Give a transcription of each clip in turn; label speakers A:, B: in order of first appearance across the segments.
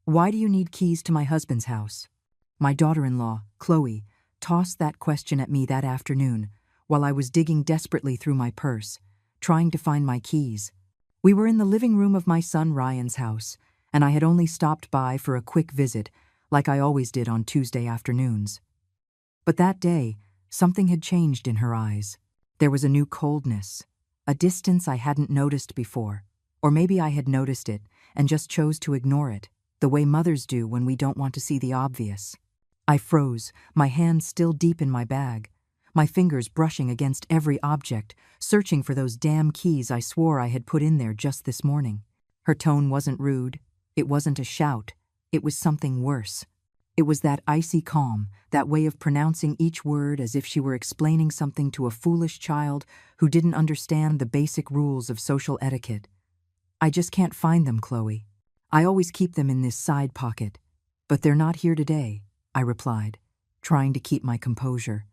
A: Why do you need keys to my husband's house? My daughter-in-law, Chloe, tossed that question at me that afternoon while I was digging desperately through my purse, trying to find my keys. We were in the living room of my son Ryan's house, and I had only stopped by for a quick visit, like I always did on Tuesday afternoons. But that day, something had changed in her eyes. There was a new coldness, a distance I hadn't noticed before. Or maybe I had noticed it and just chose to ignore it, the way mothers do when we don't want to see the obvious. I froze, my hands still deep in my bag, my fingers brushing against every object, searching for those damn keys I swore I had put in there just this morning. Her tone wasn't rude, it wasn't a shout, it was something worse. It was that icy calm, that way of pronouncing each word as if she were explaining something to a foolish child who didn't understand the basic rules of social etiquette. I just can't find them, Chloe. I always keep them in this side pocket. But they're not here today, I replied, trying to keep my composure,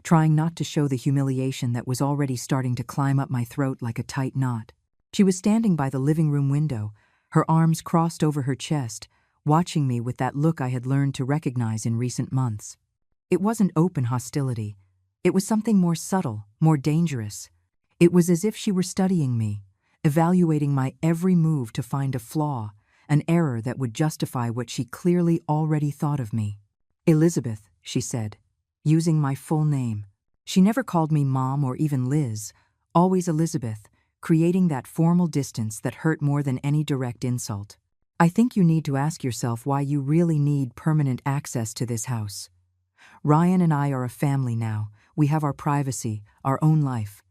A: trying not to show the humiliation that was already starting to climb up my throat like a tight knot. She was standing by the living room window, her arms crossed over her chest, watching me with that look I had learned to recognize in recent months. It wasn't open hostility. It was something more subtle, more dangerous. It was as if she were studying me, evaluating my every move to find a flaw, an error that would justify what she clearly already thought of me. Elizabeth, she said, using my full name. She never called me Mom or even Liz, always Elizabeth, creating that formal distance that hurt more than any direct insult. I think you need to ask yourself why you really need permanent access to this house. Ryan and I are a family now. We have our privacy, our own life.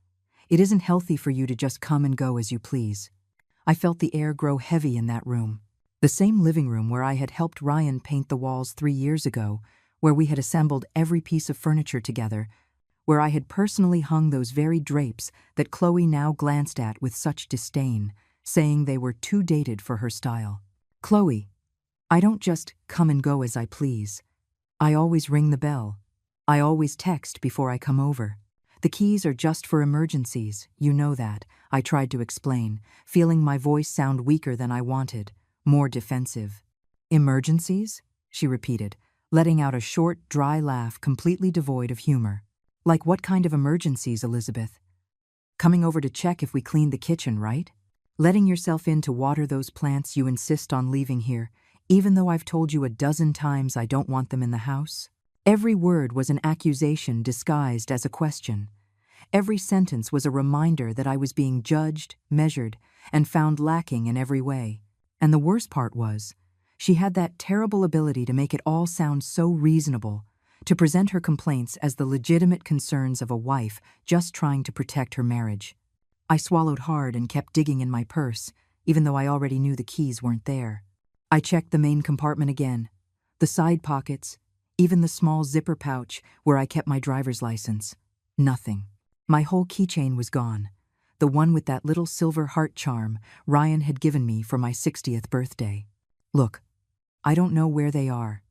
A: It isn't healthy for you to just come and go as you please. I felt the air grow heavy in that room. The same living room where I had helped Ryan paint the walls 3 years ago, where we had assembled every piece of furniture together, where I had personally hung those very drapes that Chloe now glanced at with such disdain, saying they were too dated for her style. Chloe, I don't just come and go as I please. I always ring the bell. I always text before I come over. The keys are just for emergencies, you know that, I tried to explain, feeling my voice sound weaker than I wanted, more defensive. Emergencies? She repeated, letting out a short, dry laugh completely devoid of humor. Like what kind of emergencies, Elizabeth? Coming over to check if we cleaned the kitchen, right? Letting yourself in to water those plants you insist on leaving here, even though I've told you a dozen times I don't want them in the house? Every word was an accusation disguised as a question. Every sentence was a reminder that I was being judged, measured, and found lacking in every way. And the worst part was, she had that terrible ability to make it all sound so reasonable, to present her complaints as the legitimate concerns of a wife just trying to protect her marriage. I swallowed hard and kept digging in my purse, even though I already knew the keys weren't there. I checked the main compartment again, the side pockets, even the small zipper pouch where I kept my driver's license. Nothing. My whole keychain was gone, the one with that little silver heart charm Ryan had given me for my 60th birthday. Look, I don't know where they are.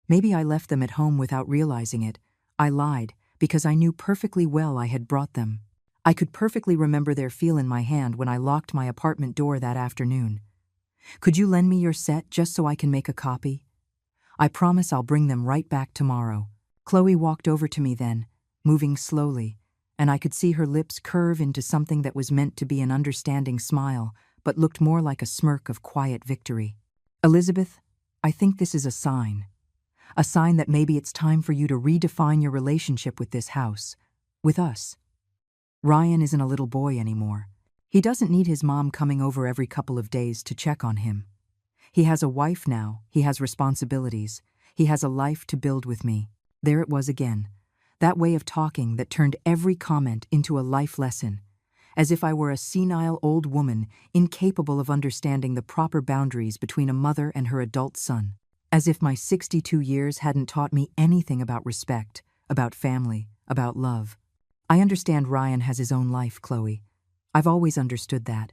A: Maybe I left them at home without realizing it. I lied because I knew perfectly well I had brought them. I could perfectly remember their feel in my hand when I locked my apartment door that afternoon. Could you lend me your set just so I can make a copy? I promise I'll bring them right back tomorrow. Chloe walked over to me then, moving slowly, and I could see her lips curve into something that was meant to be an understanding smile, but looked more like a smirk of quiet victory. Elizabeth, I think this is a sign. A sign that maybe it's time for you to redefine your relationship with this house, with us. Ryan isn't a little boy anymore. He doesn't need his mom coming over every couple of days to check on him. He has a wife now, he has responsibilities, he has a life to build with me. There it was again, that way of talking that turned every comment into a life lesson, as if I were a senile old woman incapable of understanding the proper boundaries between a mother and her adult son, as if my 62 years hadn't taught me anything about respect, about family, about love. I understand Ryan has his own life, Chloe. I've always understood that.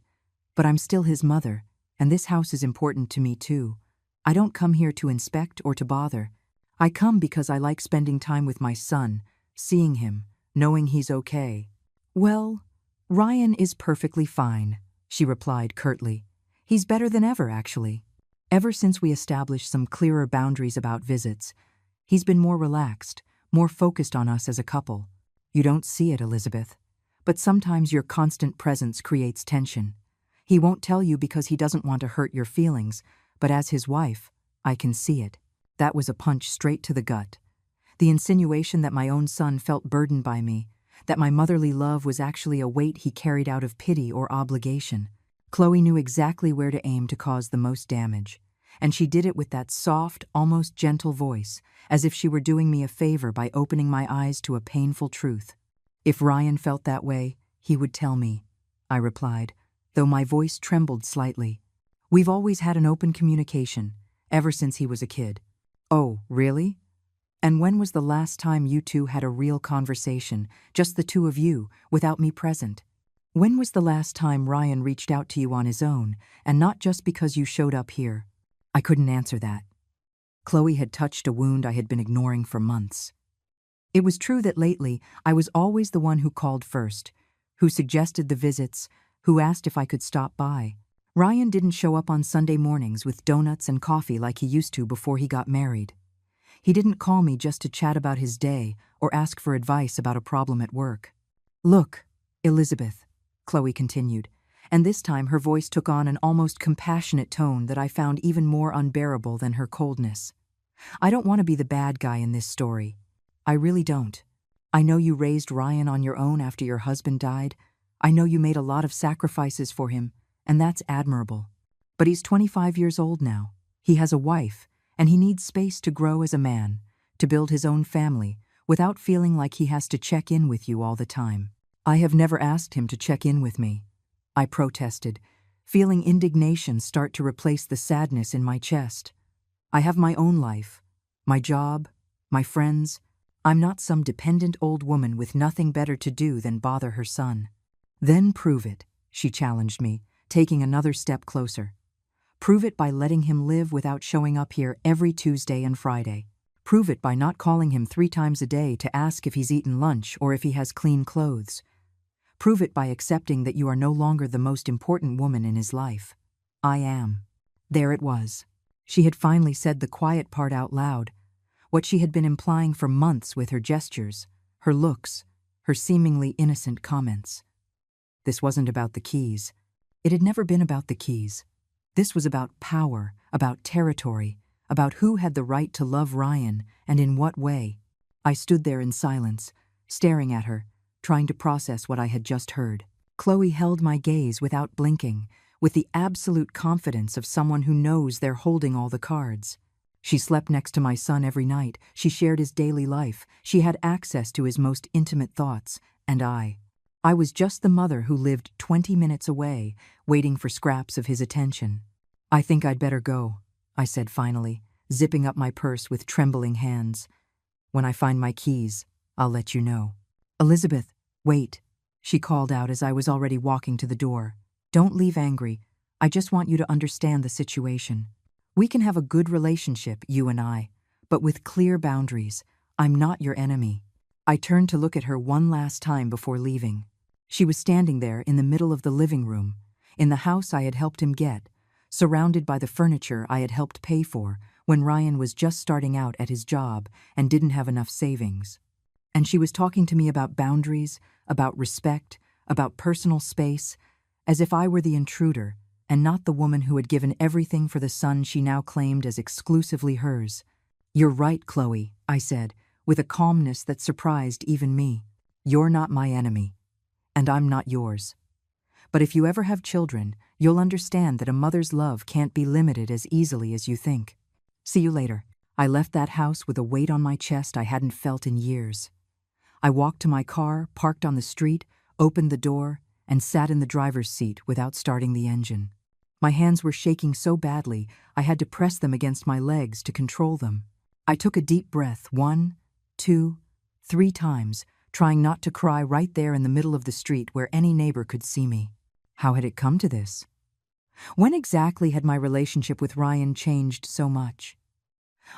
A: But I'm still his mother, and this house is important to me too. I don't come here to inspect or to bother. I come because I like spending time with my son, seeing him, knowing he's okay. Well, Ryan is perfectly fine, she replied curtly. He's better than ever, actually. Ever since we established some clearer boundaries about visits, he's been more relaxed, more focused on us as a couple. You don't see it, Elizabeth, but sometimes your constant presence creates tension. He won't tell you because he doesn't want to hurt your feelings, but as his wife, I can see it. That was a punch straight to the gut. The insinuation that my own son felt burdened by me, that my motherly love was actually a weight he carried out of pity or obligation. Chloe knew exactly where to aim to cause the most damage, and she did it with that soft, almost gentle voice, as if she were doing me a favor by opening my eyes to a painful truth. If Ryan felt that way, he would tell me, I replied, though my voice trembled slightly. We've always had an open communication, ever since he was a kid. Oh, really? And when was the last time you two had a real conversation, just the two of you, without me present? When was the last time Ryan reached out to you on his own, and not just because you showed up here? I couldn't answer that. Chloe had touched a wound I had been ignoring for months. It was true that lately I was always the one who called first, who suggested the visits, who asked if I could stop by. Ryan didn't show up on Sunday mornings with donuts and coffee like he used to before he got married. He didn't call me just to chat about his day or ask for advice about a problem at work. Look, Elizabeth, Chloe continued, and this time her voice took on an almost compassionate tone that I found even more unbearable than her coldness. I don't want to be the bad guy in this story. I really don't. I know you raised Ryan on your own after your husband died. I know you made a lot of sacrifices for him, and that's admirable. But he's 25 years old now. He has a wife, and he needs space to grow as a man, to build his own family, without feeling like he has to check in with you all the time. I have never asked him to check in with me, I protested, feeling indignation start to replace the sadness in my chest. I have my own life, my job, my friends. I'm not some dependent old woman with nothing better to do than bother her son. Then prove it, she challenged me, taking another step closer. Prove it by letting him live without showing up here every Tuesday and Friday. Prove it by not calling him 3 times a day to ask if he's eaten lunch or if he has clean clothes. Prove it by accepting that you are no longer the most important woman in his life. I am. There it was. She had finally said the quiet part out loud, what she had been implying for months with her gestures, her looks, her seemingly innocent comments. This wasn't about the keys. It had never been about the keys. This was about power, about territory, about who had the right to love Ryan and in what way. I stood there in silence, staring at her, trying to process what I had just heard. Chloe held my gaze without blinking, with the absolute confidence of someone who knows they're holding all the cards. She slept next to my son every night, she shared his daily life, she had access to his most intimate thoughts, and I was just the mother who lived 20 minutes away, waiting for scraps of his attention. I think I'd better go, I said finally, zipping up my purse with trembling hands. When I find my keys, I'll let you know. Elizabeth, wait, she called out as I was already walking to the door. Don't leave angry. I just want you to understand the situation. We can have a good relationship, you and I, but with clear boundaries. I'm not your enemy. I turned to look at her one last time before leaving. She was standing there in the middle of the living room, in the house I had helped him get, surrounded by the furniture I had helped pay for when Ryan was just starting out at his job and didn't have enough savings. And she was talking to me about boundaries, about respect, about personal space, as if I were the intruder and not the woman who had given everything for the son she now claimed as exclusively hers. You're right, Chloe, I said, with a calmness that surprised even me. You're not my enemy, and I'm not yours. But if you ever have children, you'll understand that a mother's love can't be limited as easily as you think. See you later. I left that house with a weight on my chest I hadn't felt in years. I walked to my car, parked on the street, opened the door, and sat in the driver's seat without starting the engine. My hands were shaking so badly I had to press them against my legs to control them. I took a deep breath 1, 2, 3 times, trying not to cry right there in the middle of the street where any neighbor could see me. How had it come to this? When exactly had my relationship with Ryan changed so much?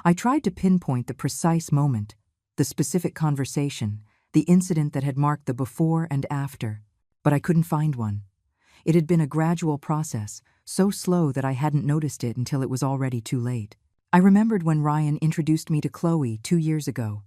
A: I tried to pinpoint the precise moment, the specific conversation, the incident that had marked the before and after, but I couldn't find one. It had been a gradual process, so slow that I hadn't noticed it until it was already too late. I remembered when Ryan introduced me to Chloe 2 years ago.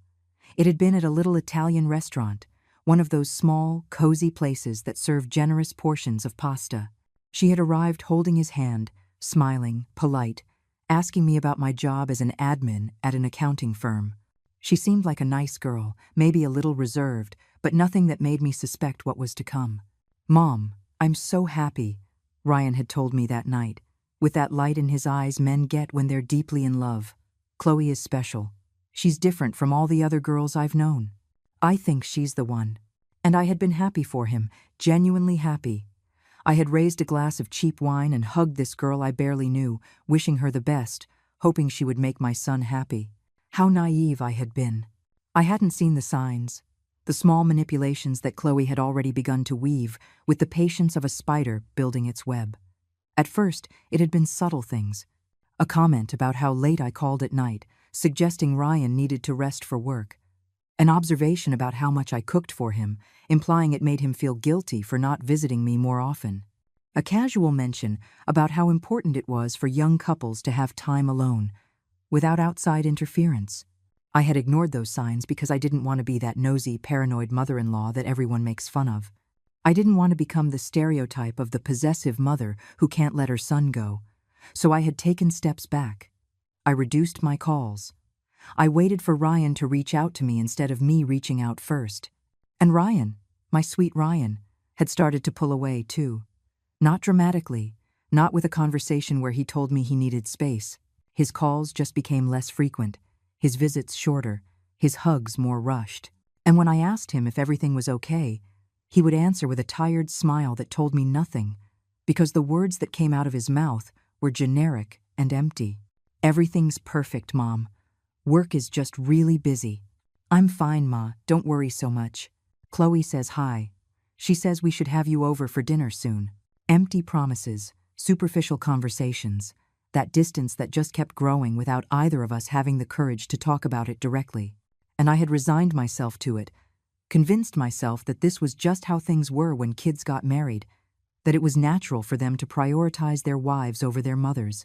A: It had been at a little Italian restaurant, one of those small, cozy places that serve generous portions of pasta. She had arrived holding his hand, smiling, polite, asking me about my job as an admin at an accounting firm. She seemed like a nice girl, maybe a little reserved, but nothing that made me suspect what was to come. "Mom, I'm so happy," Ryan had told me that night, with that light in his eyes men get when they're deeply in love. "Chloe is special. She's different from all the other girls I've known. I think she's the one." And I had been happy for him, genuinely happy. I had raised a glass of cheap wine and hugged this girl I barely knew, wishing her the best, hoping she would make my son happy. How naive I had been. I hadn't seen the signs, the small manipulations that Chloe had already begun to weave, with the patience of a spider building its web. At first, it had been subtle things. A comment about how late I called at night, suggesting Ryan needed to rest for work. An observation about how much I cooked for him, implying it made him feel guilty for not visiting me more often. A casual mention about how important it was for young couples to have time alone, without outside interference. I had ignored those signs because I didn't want to be that nosy, paranoid mother-in-law that everyone makes fun of. I didn't want to become the stereotype of the possessive mother who can't let her son go, so I had taken steps back. I reduced my calls. I waited for Ryan to reach out to me instead of me reaching out first. And Ryan, my sweet Ryan, had started to pull away too. Not dramatically, not with a conversation where he told me he needed space. His calls just became less frequent, his visits shorter, his hugs more rushed. And when I asked him if everything was okay, he would answer with a tired smile that told me nothing, because the words that came out of his mouth were generic and empty. "Everything's perfect, Mom. Work is just really busy." "I'm fine, Ma, don't worry so much. Chloe says hi. She says we should have you over for dinner soon." Empty promises, superficial conversations, that distance that just kept growing without either of us having the courage to talk about it directly. And I had resigned myself to it, convinced myself that this was just how things were when kids got married, that it was natural for them to prioritize their wives over their mothers.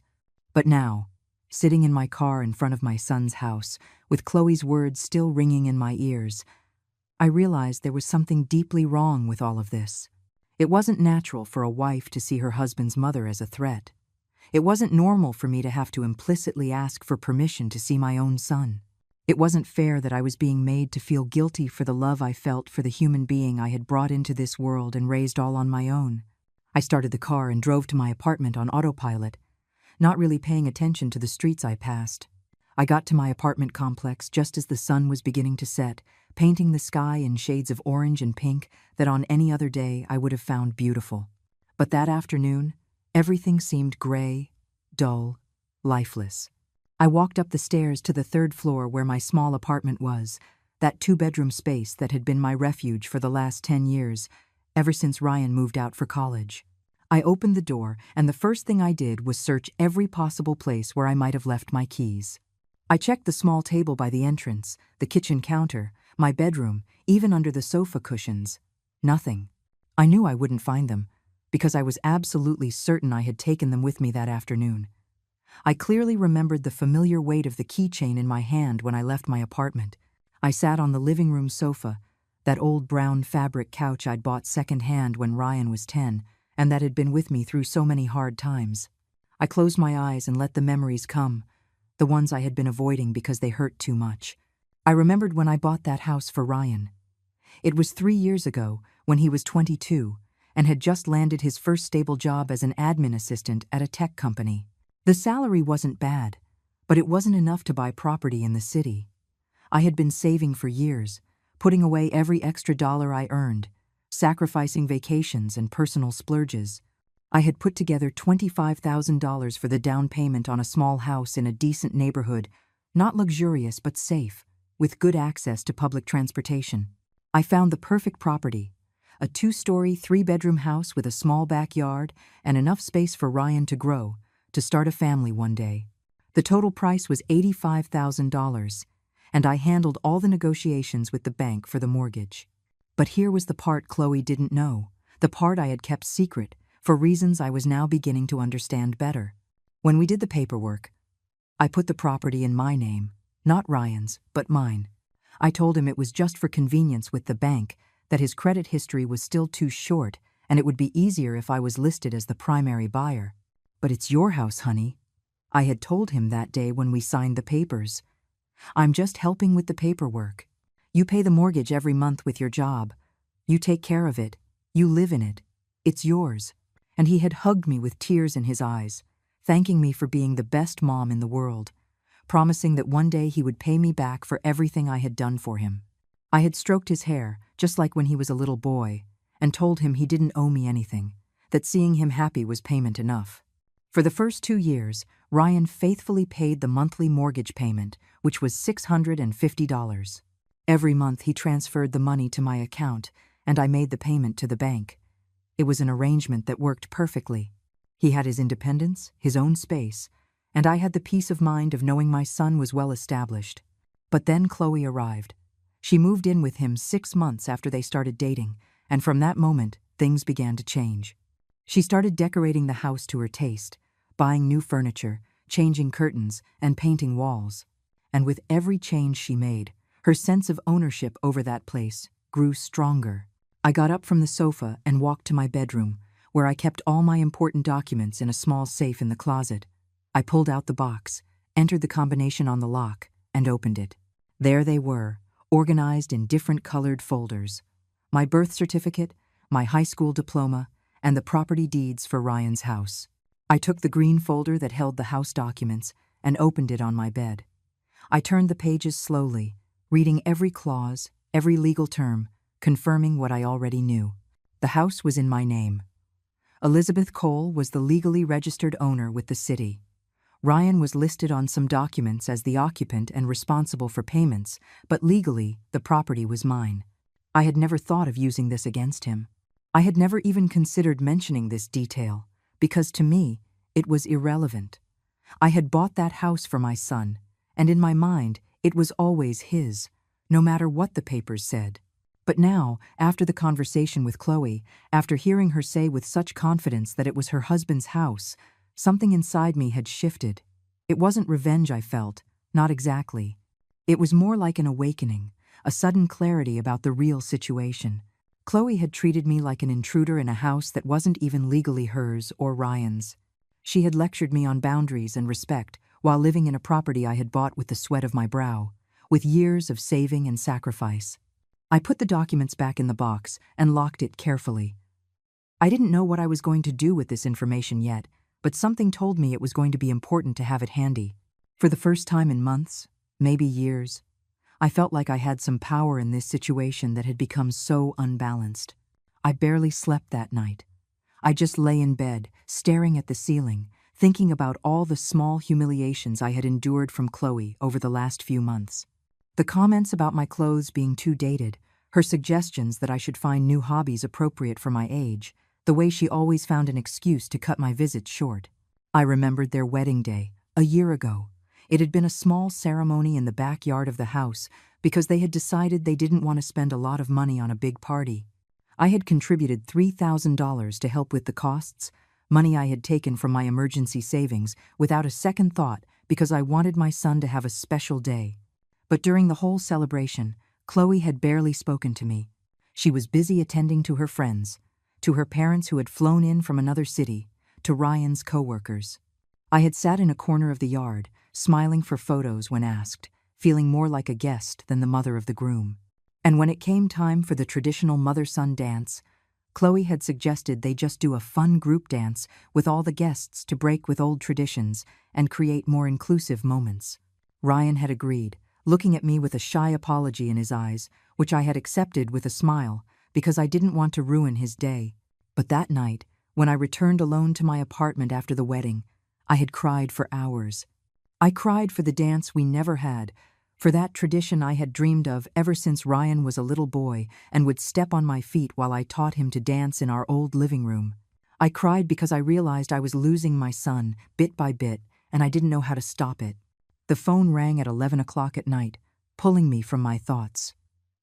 A: But now, sitting in my car in front of my son's house, with Chloe's words still ringing in my ears, I realized there was something deeply wrong with all of this. It wasn't natural for a wife to see her husband's mother as a threat. It wasn't normal for me to have to implicitly ask for permission to see my own son. It wasn't fair that I was being made to feel guilty for the love I felt for the human being I had brought into this world and raised all on my own. I started the car and drove to my apartment on autopilot, not really paying attention to the streets I passed. I got to my apartment complex just as the sun was beginning to set, painting the sky in shades of orange and pink that on any other day I would have found beautiful. But that afternoon, everything seemed gray, dull, lifeless. I walked up the stairs to the third floor where my small apartment was, that two-bedroom space that had been my refuge for the last 10 years, ever since Ryan moved out for college. I opened the door, and the first thing I did was search every possible place where I might have left my keys. I checked the small table by the entrance, the kitchen counter, my bedroom, even under the sofa cushions. Nothing. I knew I wouldn't find them, because I was absolutely certain I had taken them with me that afternoon. I clearly remembered the familiar weight of the keychain in my hand when I left my apartment. I sat on the living room sofa, that old brown fabric couch I'd bought secondhand when Ryan was 10, and that had been with me through so many hard times. I closed my eyes and let the memories come, the ones I had been avoiding because they hurt too much. I remembered when I bought that house for Ryan. It was 3 years ago, when he was 22, and had just landed his first stable job as an admin assistant at a tech company. The salary wasn't bad, but it wasn't enough to buy property in the city. I had been saving for years, putting away every extra dollar I earned, sacrificing vacations and personal splurges. I had put together $25,000 for the down payment on a small house in a decent neighborhood, not luxurious but safe, with good access to public transportation. I found the perfect property, a 2-story, 3-bedroom house with a small backyard and enough space for Ryan to grow, to start a family one day. The total price was $85,000, and I handled all the negotiations with the bank for the mortgage. But here was the part Chloe didn't know, the part I had kept secret, for reasons I was now beginning to understand better. When we did the paperwork, I put the property in my name, not Ryan's, but mine. I told him it was just for convenience with the bank, that his credit history was still too short and it would be easier if I was listed as the primary buyer. But it's your house, honey. I had told him that day when we signed the papers. I'm just helping with the paperwork. You pay the mortgage every month with your job. You take care of it. You live in it. It's yours. And he had hugged me with tears in his eyes, thanking me for being the best mom in the world, promising that one day he would pay me back for everything I had done for him. I had stroked his hair, just like when he was a little boy, and told him he didn't owe me anything, that seeing him happy was payment enough. For the first 2 years, Ryan faithfully paid the monthly mortgage payment, which was $650. Every month he transferred the money to my account, and I made the payment to the bank. It was an arrangement that worked perfectly. He had his independence, his own space, and I had the peace of mind of knowing my son was well established. But then Chloe arrived. She moved in with him 6 months after they started dating, and from that moment, things began to change. She started decorating the house to her taste, buying new furniture, changing curtains, and painting walls. And with every change she made, her sense of ownership over that place grew stronger. I got up from the sofa and walked to my bedroom, where I kept all my important documents in a small safe in the closet. I pulled out the box, entered the combination on the lock, and opened it. There they were, organized in different colored folders. My birth certificate, my high school diploma, and the property deeds for Ryan's house. I took the green folder that held the house documents and opened it on my bed. I turned the pages slowly, reading every clause, every legal term, confirming what I already knew. The house was in my name. Elizabeth Cole was the legally registered owner with the city. Ryan was listed on some documents as the occupant and responsible for payments, but legally, the property was mine. I had never thought of using this against him. I had never even considered mentioning this detail, because to me, it was irrelevant. I had bought that house for my son, and in my mind, it was always his, no matter what the papers said. But now, after the conversation with Chloe, after hearing her say with such confidence that it was her husband's house, something inside me had shifted. It wasn't revenge I felt, not exactly. It was more like an awakening, a sudden clarity about the real situation. Chloe had treated me like an intruder in a house that wasn't even legally hers or Ryan's. She had lectured me on boundaries and respect while living in a property I had bought with the sweat of my brow, with years of saving and sacrifice. I put the documents back in the box and locked it carefully. I didn't know what I was going to do with this information yet, but something told me it was going to be important to have it handy. For the first time in months, maybe years, I felt like I had some power in this situation that had become so unbalanced. I barely slept that night. I just lay in bed, staring at the ceiling, thinking about all the small humiliations I had endured from Chloe over the last few months. The comments about my clothes being too dated, her suggestions that I should find new hobbies appropriate for my age, the way she always found an excuse to cut my visits short. I remembered their wedding day, a year ago. It had been a small ceremony in the backyard of the house because they had decided they didn't want to spend a lot of money on a big party. I had contributed $3,000 to help with the costs, money I had taken from my emergency savings without a second thought because I wanted my son to have a special day. But during the whole celebration, Chloe had barely spoken to me. She was busy attending to her friends, to her parents who had flown in from another city, to Ryan's coworkers. I had sat in a corner of the yard, smiling for photos when asked, feeling more like a guest than the mother of the groom. And when it came time for the traditional mother-son dance, Chloe had suggested they just do a fun group dance with all the guests to break with old traditions and create more inclusive moments. Ryan had agreed, looking at me with a shy apology in his eyes, which I had accepted with a smile because I didn't want to ruin his day. But that night, when I returned alone to my apartment after the wedding, I had cried for hours. I cried for the dance we never had, for that tradition I had dreamed of ever since Ryan was a little boy and would step on my feet while I taught him to dance in our old living room. I cried because I realized I was losing my son, bit by bit, and I didn't know how to stop it. The phone rang at 11 o'clock at night, pulling me from my thoughts.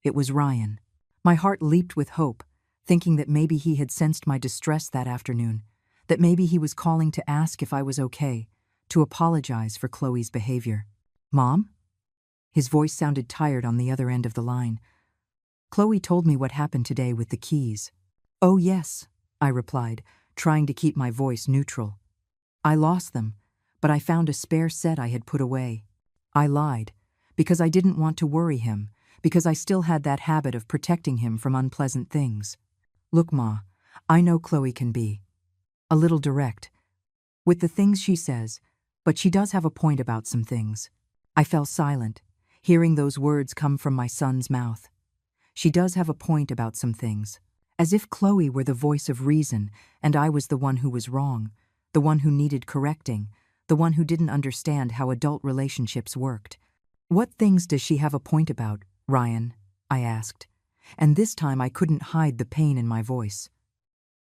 A: It was Ryan. My heart leaped with hope, thinking that maybe he had sensed my distress that afternoon, that maybe he was calling to ask if I was okay, to apologize for Chloe's behavior. Mom? His voice sounded tired on the other end of the line. Chloe told me what happened today with the keys. Oh yes, I replied, trying to keep my voice neutral. I lost them, but I found a spare set I had put away. I lied, because I didn't want to worry him, because I still had that habit of protecting him from unpleasant things. Look, Ma, I know Chloe can be a little direct with the things she says, but she does have a point about some things. I fell silent, hearing those words come from my son's mouth. She does have a point about some things, as if Chloe were the voice of reason and I was the one who was wrong, the one who needed correcting, the one who didn't understand how adult relationships worked. What things does she have a point about, Ryan? I asked, and this time I couldn't hide the pain in my voice.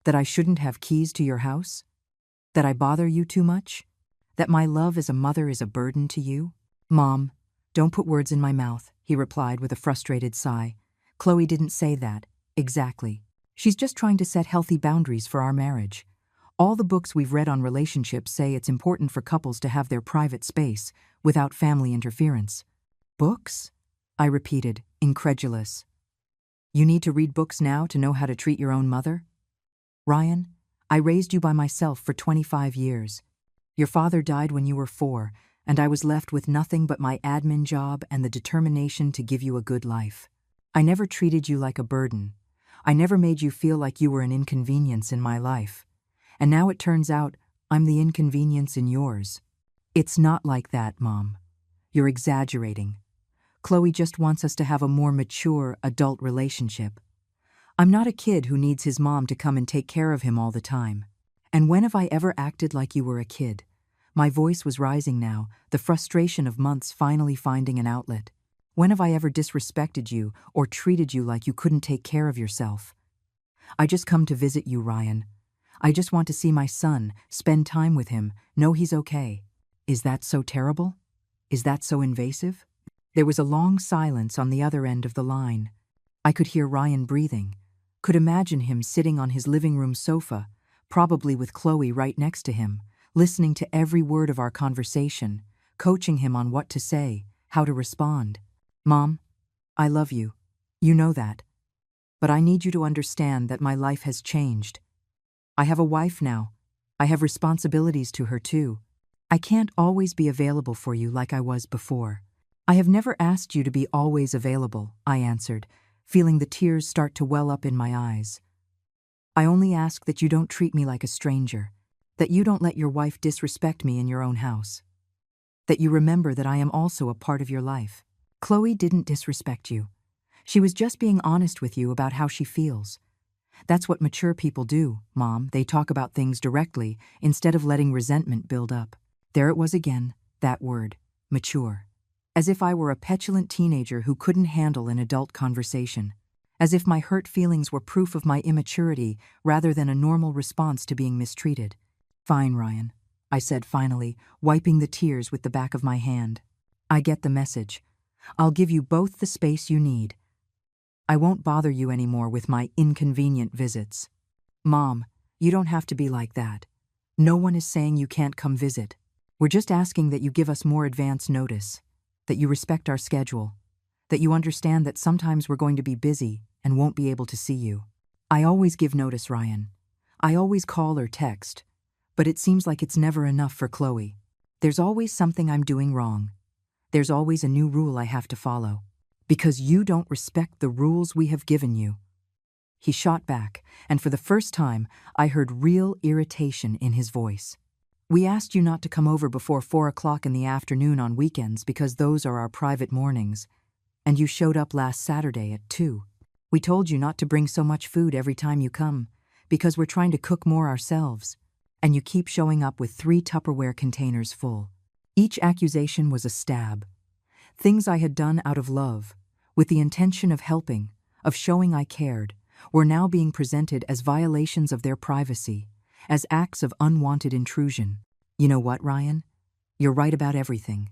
A: That I shouldn't have keys to your house? That I bother you too much? That my love as a mother is a burden to you? Mom, don't put words in my mouth, he replied with a frustrated sigh. Chloe didn't say that, exactly. She's just trying to set healthy boundaries for our marriage. All the books we've read on relationships say it's important for couples to have their private space without family interference. Books? I repeated, incredulous. You need to read books now to know how to treat your own mother? Ryan, I raised you by myself for 25 years. Your father died when you were 4, and I was left with nothing but my admin job and the determination to give you a good life. I never treated you like a burden. I never made you feel like you were an inconvenience in my life. And now it turns out I'm the inconvenience in yours. It's not like that, Mom. You're exaggerating. Chloe just wants us to have a more mature, adult relationship. I'm not a kid who needs his mom to come and take care of him all the time. And when have I ever acted like you were a kid? My voice was rising now, the frustration of months finally finding an outlet. When have I ever disrespected you or treated you like you couldn't take care of yourself? I just come to visit you, Ryan. I just want to see my son, spend time with him, know he's okay. Is that so terrible? Is that so invasive? There was a long silence on the other end of the line. I could hear Ryan breathing, could imagine him sitting on his living room sofa, probably with Chloe right next to him, listening to every word of our conversation, coaching him on what to say, how to respond. Mom, I love you. You know that. But I need you to understand that my life has changed. I have a wife now. I have responsibilities to her too. I can't always be available for you like I was before. I have never asked you to be always available, I answered, feeling the tears start to well up in my eyes. I only ask that you don't treat me like a stranger, that you don't let your wife disrespect me in your own house, that you remember that I am also a part of your life. Chloe didn't disrespect you. She was just being honest with you about how she feels. That's what mature people do, Mom. They talk about things directly instead of letting resentment build up. There it was again, that word, mature. As if I were a petulant teenager who couldn't handle an adult conversation. As if my hurt feelings were proof of my immaturity rather than a normal response to being mistreated. Fine, Ryan, I said finally, wiping the tears with the back of my hand. I get the message. I'll give you both the space you need. I won't bother you anymore with my inconvenient visits. Mom, you don't have to be like that. No one is saying you can't come visit. We're just asking that you give us more advance notice, that you respect our schedule, that you understand that sometimes we're going to be busy and won't be able to see you. I always give notice, Ryan. I always call or text, but it seems like it's never enough for Chloe. There's always something I'm doing wrong. There's always a new rule I have to follow. Because you don't respect the rules we have given you. He shot back, and for the first time, I heard real irritation in his voice. We asked you not to come over before 4 o'clock in the afternoon on weekends because those are our private mornings, and you showed up last Saturday at 2. We told you not to bring so much food every time you come, because we're trying to cook more ourselves, and you keep showing up with 3 Tupperware containers full. Each accusation was a stab. Things I had done out of love, with the intention of helping, of showing I cared, were now being presented as violations of their privacy, as acts of unwanted intrusion. You know what, Ryan? You're right about everything.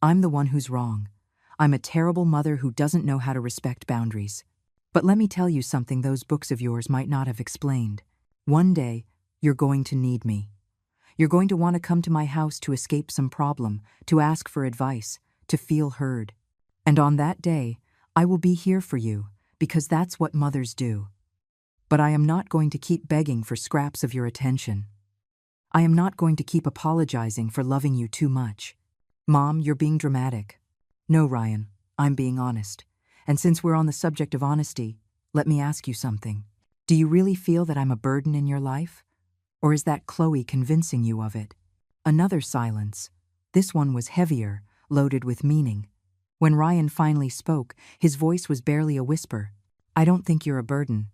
A: I'm the one who's wrong. I'm a terrible mother who doesn't know how to respect boundaries. But let me tell you something those books of yours might not have explained. One day, you're going to need me. You're going to want to come to my house to escape some problem, to ask for advice, to feel heard. And on that day, I will be here for you, because that's what mothers do. But I am not going to keep begging for scraps of your attention. I am not going to keep apologizing for loving you too much. Mom, you're being dramatic. No, Ryan, I'm being honest. And since we're on the subject of honesty, let me ask you something. Do you really feel that I'm a burden in your life? Or is that Chloe convincing you of it? Another silence. This one was heavier, loaded with meaning. When Ryan finally spoke, his voice was barely a whisper. I don't think you're a burden.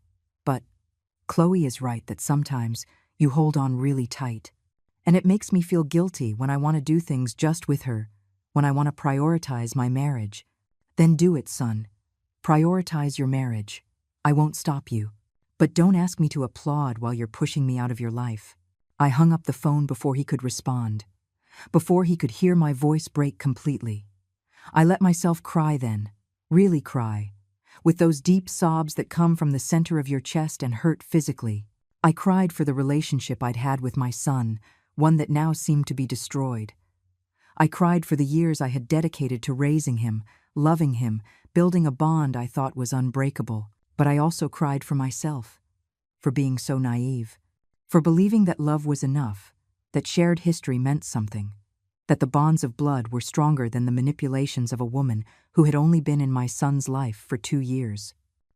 A: But Chloe is right that sometimes you hold on really tight. And it makes me feel guilty when I want to do things just with her, when I want to prioritize my marriage. Then do it, son. Prioritize your marriage. I won't stop you. But don't ask me to applaud while you're pushing me out of your life. I hung up the phone before he could respond, before he could hear my voice break completely. I let myself cry then, really cry, with those deep sobs that come from the center of your chest and hurt physically. I cried for the relationship I'd had with my son, one that now seemed to be destroyed. I cried for the years I had dedicated to raising him, loving him, building a bond I thought was unbreakable. But I also cried for myself, for being so naive, for believing that love was enough, that shared history meant something, that the bonds of blood were stronger than the manipulations of a woman who had only been in my son's life for 2 years.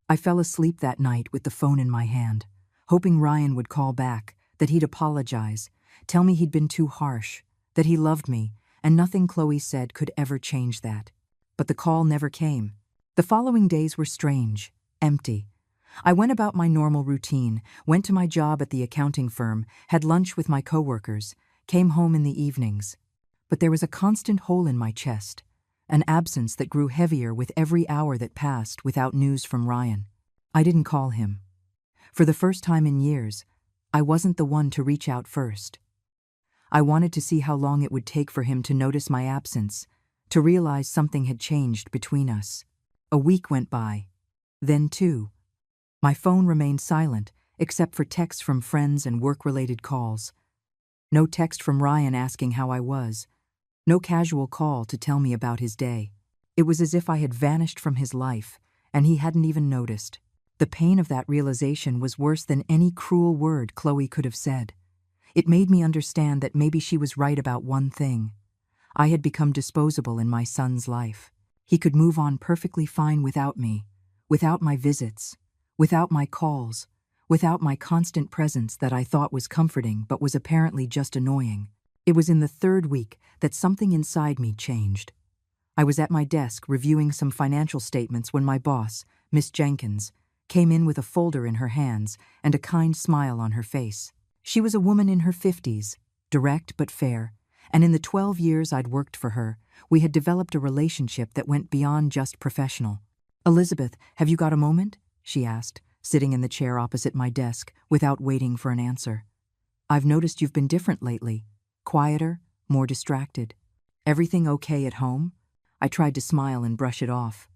A: I fell asleep that night with the phone in my hand, hoping Ryan would call back, that he'd apologize, tell me he'd been too harsh, that he loved me, and nothing Chloe said could ever change that. But the call never came. The following days were strange. Empty. I went about my normal routine, went to my job at the accounting firm, had lunch with my coworkers, came home in the evenings. But there was a constant hole in my chest, an absence that grew heavier with every hour that passed without news from Ryan. I didn't call him. For the first time in years, I wasn't the one to reach out first. I wanted to see how long it would take for him to notice my absence, to realize something had changed between us. A week went by. Then 2. My phone remained silent, except for texts from friends and work-related calls. No text from Ryan asking how I was. No casual call to tell me about his day. It was as if I had vanished from his life, and he hadn't even noticed. The pain of that realization was worse than any cruel word Chloe could have said. It made me understand that maybe she was right about one thing. I had become disposable in my son's life. He could move on perfectly fine without me. Without my visits, without my calls, without my constant presence that I thought was comforting but was apparently just annoying. It was in the 3rd week that something inside me changed. I was at my desk reviewing some financial statements when my boss, Miss Jenkins, came in with a folder in her hands and a kind smile on her face. She was a woman in her 50s, direct but fair, and in the 12 years I'd worked for her, we had developed a relationship that went beyond just professional. Elizabeth, have you got a moment? She asked, sitting in the chair opposite my desk, without waiting for an answer. I've noticed you've been different lately. Quieter, more distracted. Everything okay at home? I tried to smile and brush it off.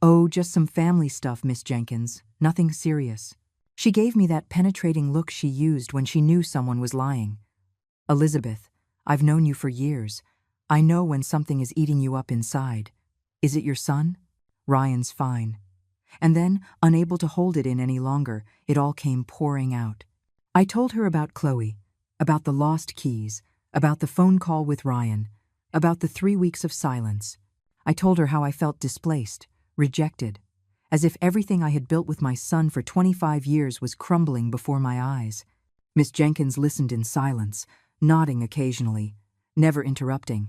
A: Oh, just some family stuff, Miss Jenkins. Nothing serious. She gave me that penetrating look she used when she knew someone was lying. Elizabeth, I've known you for years. I know when something is eating you up inside. Is it your son? Ryan's fine. And then, unable to hold it in any longer, it all came pouring out. I told her about Chloe, about the lost keys, about the phone call with Ryan, about the 3 weeks of silence. I told her how I felt displaced, rejected, as if everything I had built with my son for 25 years was crumbling before my eyes. Miss Jenkins listened in silence, nodding occasionally, never interrupting.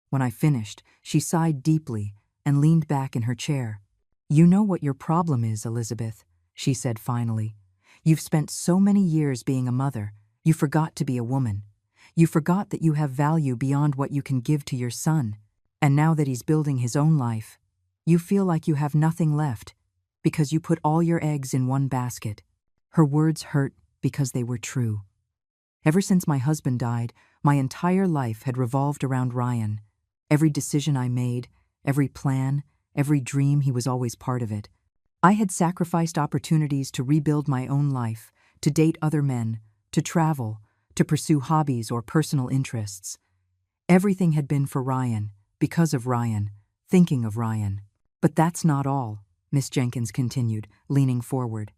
A: When I finished, she sighed deeply and leaned back in her chair. You know what your problem is, Elizabeth, she said finally. You've spent so many years being a mother, you forgot to be a woman. You forgot that you have value beyond what you can give to your son. And now that he's building his own life, you feel like you have nothing left because you put all your eggs in one basket. Her words hurt because they were true. Ever since my husband died, my entire life had revolved around Ryan. Every decision I made, every plan, every dream, he was always part of it. I had sacrificed opportunities to rebuild my own life, to date other men, to travel, to pursue hobbies or personal interests. Everything had been for Ryan, because of Ryan, thinking of Ryan. But that's not all, Miss Jenkins continued, leaning forward.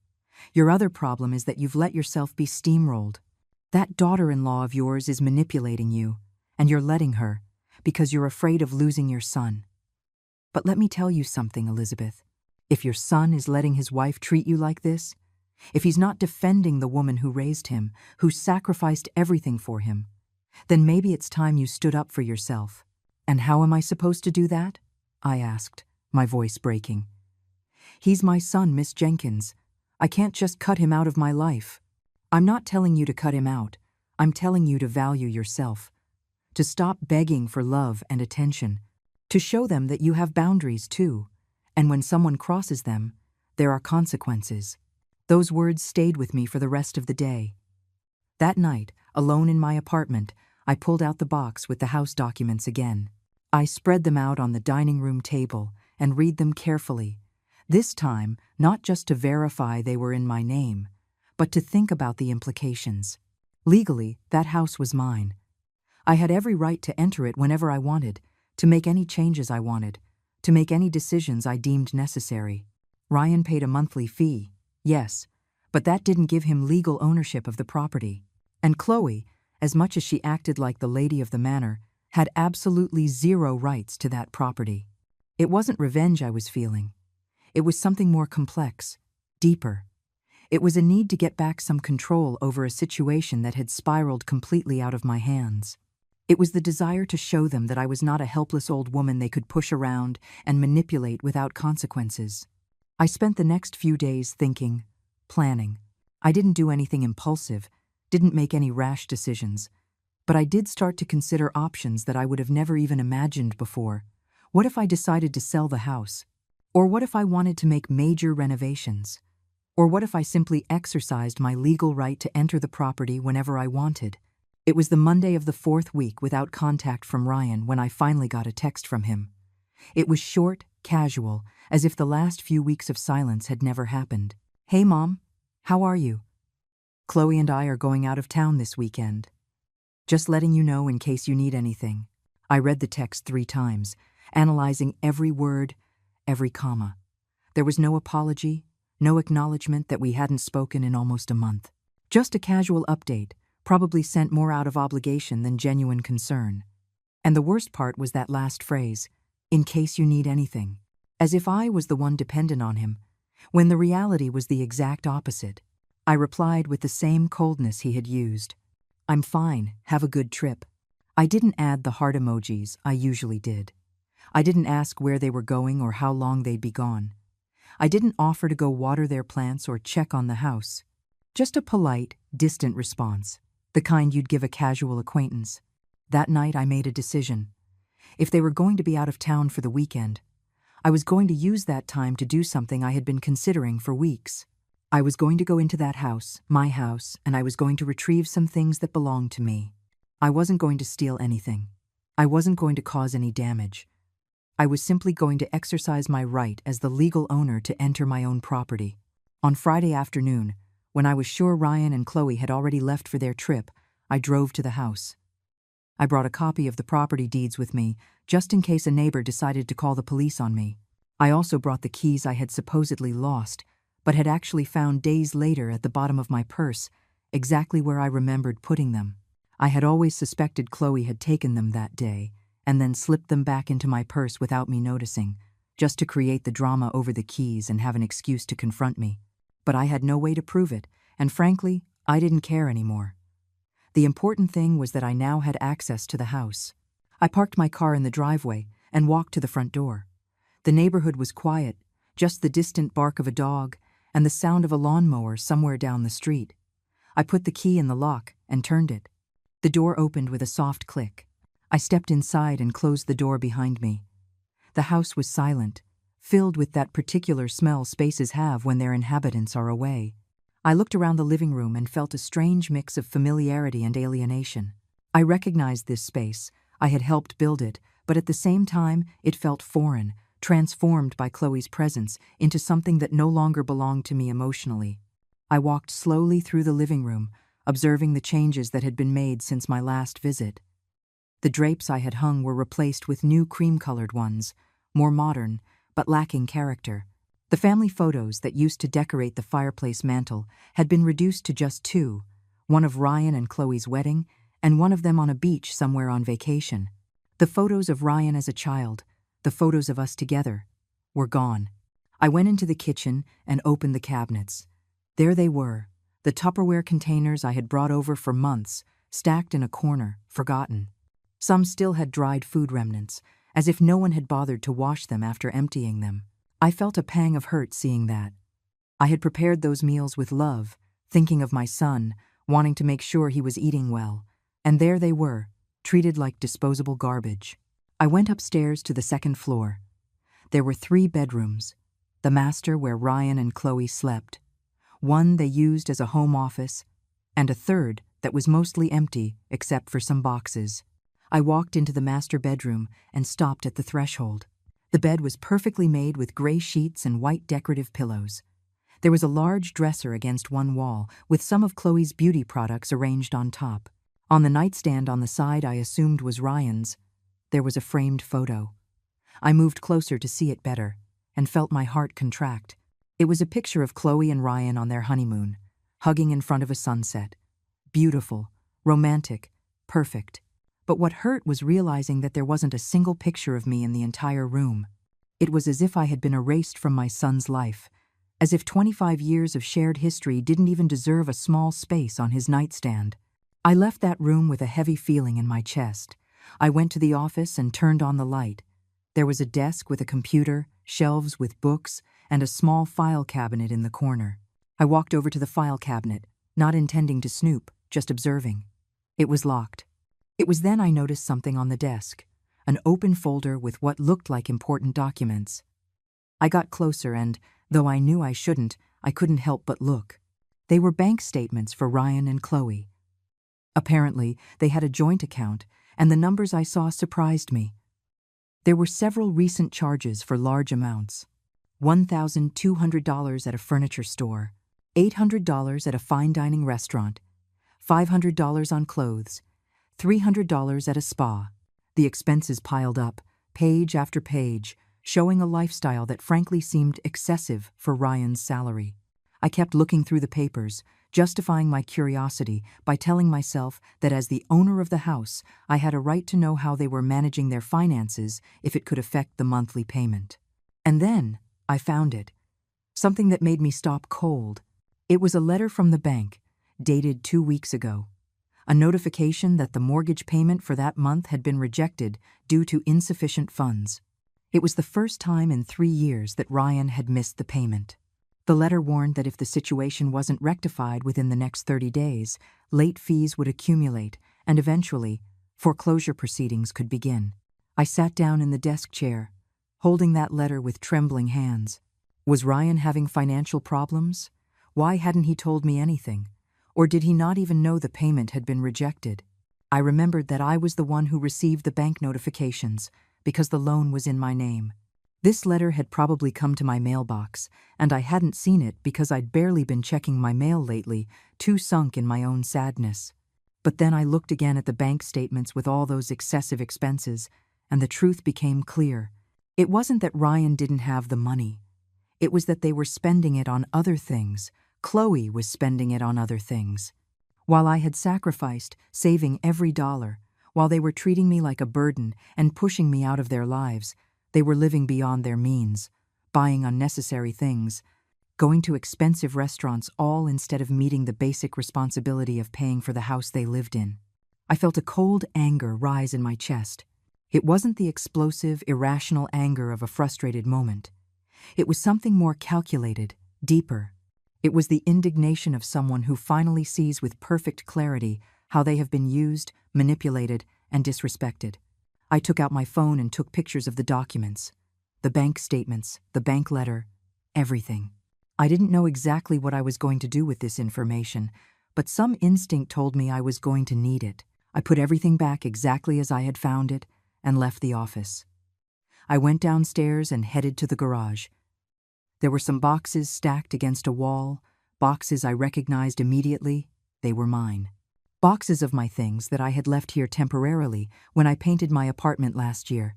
A: Your other problem is that you've let yourself be steamrolled. That daughter-in-law of yours is manipulating you, and you're letting her, because you're afraid of losing your son. But let me tell you something, Elizabeth. If your son is letting his wife treat you like this, if he's not defending the woman who raised him, who sacrificed everything for him, then maybe it's time you stood up for yourself. And how am I supposed to do that? I asked, my voice breaking. He's my son, Miss Jenkins. I can't just cut him out of my life. I'm not telling you to cut him out. I'm telling you to value yourself, to stop begging for love and attention, to show them that you have boundaries too, and when someone crosses them, there are consequences. Those words stayed with me for the rest of the day. That night, alone in my apartment, I pulled out the box with the house documents again. I spread them out on the dining room table and read them carefully, this time not just to verify they were in my name, but to think about the implications. Legally, that house was mine. I had every right to enter it whenever I wanted, to make any changes I wanted, to make any decisions I deemed necessary. Ryan paid a monthly fee, yes, but that didn't give him legal ownership of the property. And Chloe, as much as she acted like the lady of the manor, had absolutely zero rights to that property. It wasn't revenge I was feeling. It was something more complex, deeper. It was a need to get back some control over a situation that had spiraled completely out of my hands. It was the desire to show them that I was not a helpless old woman they could push around and manipulate without consequences. I spent the next few days thinking, planning. I didn't do anything impulsive, didn't make any rash decisions, but I did start to consider options that I would have never even imagined before. What if I decided to sell the house? Or what if I wanted to make major renovations? Or what if I simply exercised my legal right to enter the property whenever I wanted? It was the Monday of the 4th week without contact from Ryan when I finally got a text from him. It was short, casual, as if the last few weeks of silence had never happened. Hey, Mom. How are you? Chloe and I are going out of town this weekend. Just letting you know in case you need anything. I read the text 3 times, analyzing every word, every comma. There was no apology, no acknowledgement that we hadn't spoken in almost a month. Just a casual update, probably sent more out of obligation than genuine concern. And the worst part was that last phrase, in case you need anything, as if I was the one dependent on him, when the reality was the exact opposite. I replied with the same coldness he had used. I'm fine, have a good trip. I didn't add the heart emojis I usually did. I didn't ask where they were going or how long they'd be gone. I didn't offer to go water their plants or check on the house. Just a polite, distant response, the kind you'd give a casual acquaintance. That night I made a decision. If they were going to be out of town for the weekend, I was going to use that time to do something I had been considering for weeks. I was going to go into that house, my house, and I was going to retrieve some things that belonged to me. I wasn't going to steal anything. I wasn't going to cause any damage. I was simply going to exercise my right as the legal owner to enter my own property. On Friday afternoon, when I was sure Ryan and Chloe had already left for their trip, I drove to the house. I brought a copy of the property deeds with me, just in case a neighbor decided to call the police on me. I also brought the keys I had supposedly lost, but had actually found days later at the bottom of my purse, exactly where I remembered putting them. I had always suspected Chloe had taken them that day, and then slipped them back into my purse without me noticing, just to create the drama over the keys and have an excuse to confront me. But I had no way to prove it, and frankly, I didn't care anymore. The important thing was that I now had access to the house. I parked my car in the driveway and walked to the front door. The neighborhood was quiet, just the distant bark of a dog and the sound of a lawnmower somewhere down the street. I put the key in the lock and turned it. The door opened with a soft click. I stepped inside and closed the door behind me. The house was silent, filled with that particular smell spaces have when their inhabitants are away. I looked around the living room and felt a strange mix of familiarity and alienation. I recognized this space. I had helped build it, but at the same time, it felt foreign, transformed by Chloe's presence into something that no longer belonged to me emotionally. I walked slowly through the living room, observing the changes that had been made since my last visit. The drapes I had hung were replaced with new cream-colored ones, more modern, but lacking character. The family photos that used to decorate the fireplace mantel had been reduced to just two, one of Ryan and Chloe's wedding, and one of them on a beach somewhere on vacation. The photos of Ryan as a child, the photos of us together, were gone. I went into the kitchen and opened the cabinets. There they were, the Tupperware containers I had brought over for months, stacked in a corner, forgotten. Some still had dried food remnants, as if no one had bothered to wash them after emptying them. I felt a pang of hurt seeing that. I had prepared those meals with love, thinking of my son, wanting to make sure he was eating well. And there they were, treated like disposable garbage. I went upstairs to the second floor. There were 3 bedrooms. The master where Ryan and Chloe slept. One they used as a home office, and a third that was mostly empty except for some boxes. I walked into the master bedroom and stopped at the threshold. The bed was perfectly made with gray sheets and white decorative pillows. There was a large dresser against one wall, with some of Chloe's beauty products arranged on top. On the nightstand on the side I assumed was Ryan's, there was a framed photo. I moved closer to see it better, and felt my heart contract. It was a picture of Chloe and Ryan on their honeymoon, hugging in front of a sunset. Beautiful, romantic, perfect. But what hurt was realizing that there wasn't a single picture of me in the entire room. It was as if I had been erased from my son's life, as if 25 years of shared history didn't even deserve a small space on his nightstand. I left that room with a heavy feeling in my chest. I went to the office and turned on the light. There was a desk with a computer, shelves with books, and a small file cabinet in the corner. I walked over to the file cabinet, not intending to snoop, just observing. It was locked. It was then I noticed something on the desk, an open folder with what looked like important documents. I got closer and, though I knew I shouldn't, I couldn't help but look. They were bank statements for Ryan and Chloe. Apparently, they had a joint account, and the numbers I saw surprised me. There were several recent charges for large amounts. $1,200 at a furniture store, $800 at a fine dining restaurant, $500 on clothes, $300 at a spa. The expenses piled up, page after page, showing a lifestyle that frankly seemed excessive for Ryan's salary. I kept looking through the papers, justifying my curiosity by telling myself that as the owner of the house, I had a right to know how they were managing their finances if it could affect the monthly payment. And then I found it. Something that made me stop cold. It was a letter from the bank, dated 2 weeks ago. A notification that the mortgage payment for that month had been rejected due to insufficient funds. It was the first time in 3 years that Ryan had missed the payment. The letter warned that if the situation wasn't rectified within the next 30 days, late fees would accumulate, and eventually, foreclosure proceedings could begin. I sat down in the desk chair, holding that letter with trembling hands. Was Ryan having financial problems? Why hadn't he told me anything? Or did he not even know the payment had been rejected? I remembered that I was the one who received the bank notifications, because the loan was in my name. This letter had probably come to my mailbox, and I hadn't seen it because I'd barely been checking my mail lately, too sunk in my own sadness. But then I looked again at the bank statements with all those excessive expenses, and the truth became clear. It wasn't that Ryan didn't have the money. It was that they were spending it on other things. Chloe was spending it on other things. While I had sacrificed, saving every dollar, while they were treating me like a burden and pushing me out of their lives, they were living beyond their means, buying unnecessary things, going to expensive restaurants, all instead of meeting the basic responsibility of paying for the house they lived in. I felt a cold anger rise in my chest. It wasn't the explosive, irrational anger of a frustrated moment. It was something more calculated, deeper. It was the indignation of someone who finally sees with perfect clarity how they have been used, manipulated, and disrespected. I took out my phone and took pictures of the documents, the bank statements, the bank letter, everything. I didn't know exactly what I was going to do with this information, but some instinct told me I was going to need it. I put everything back exactly as I had found it and left the office. I went downstairs and headed to the garage. There were some boxes stacked against a wall, boxes I recognized immediately, They were mine. Boxes of my things that I had left here temporarily when I painted my apartment last year.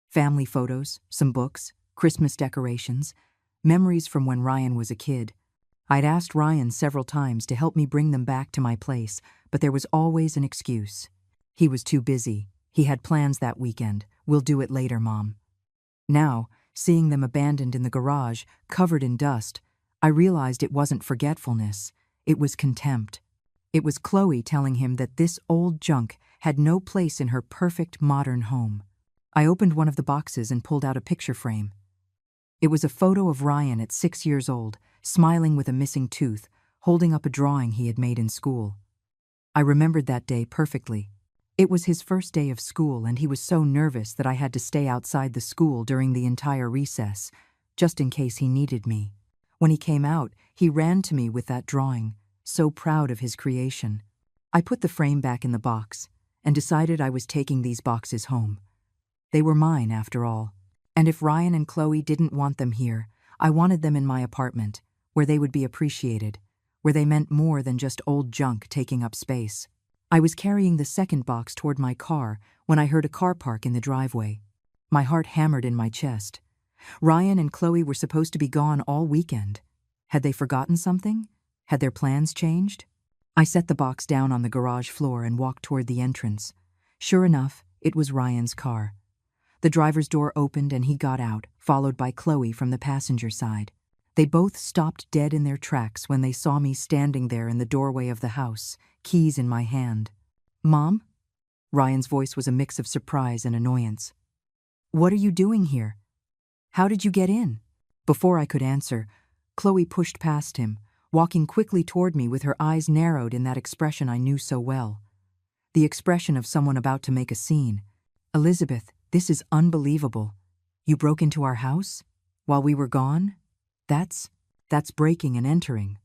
A: Family photos, some books, Christmas decorations, memories from when Ryan was a kid. I'd asked Ryan several times to help me bring them back to my place, but there was always an excuse. He was too busy. He had plans that weekend. We'll do it later, Mom. Now, seeing them abandoned in the garage, covered in dust, I realized it wasn't forgetfulness. It was contempt. It was Chloe telling him that this old junk had no place in her perfect modern home. I opened one of the boxes and pulled out a picture frame. It was a photo of Ryan at 6 years old, smiling with a missing tooth, holding up a drawing he had made in school. I remembered that day perfectly. It was his first day of school, and he was so nervous that I had to stay outside the school during the entire recess, just in case he needed me. When he came out, he ran to me with that drawing, so proud of his creation. I put the frame back in the box and decided I was taking these boxes home. They were mine, after all. And if Ryan and Chloe didn't want them here, I wanted them in my apartment, where they would be appreciated, where they meant more than just old junk taking up space. I was carrying the second box toward my car when I heard a car park in the driveway. My heart hammered in my chest. Ryan and Chloe were supposed to be gone all weekend. Had they forgotten something? Had their plans changed? I set the box down on the garage floor and walked toward the entrance. Sure enough, it was Ryan's car. The driver's door opened and he got out, followed by Chloe from the passenger side. They both stopped dead in their tracks when they saw me standing there in the doorway of the house, keys in my hand. "Mom?" Ryan's voice was a mix of surprise and annoyance. "What are you doing here? How did you get in?" Before I could answer, Chloe pushed past him, walking quickly toward me with her eyes narrowed in that expression I knew so well. The expression of someone about to make a scene. "Elizabeth, this is unbelievable. You broke into our house? While we were gone? That's breaking and entering.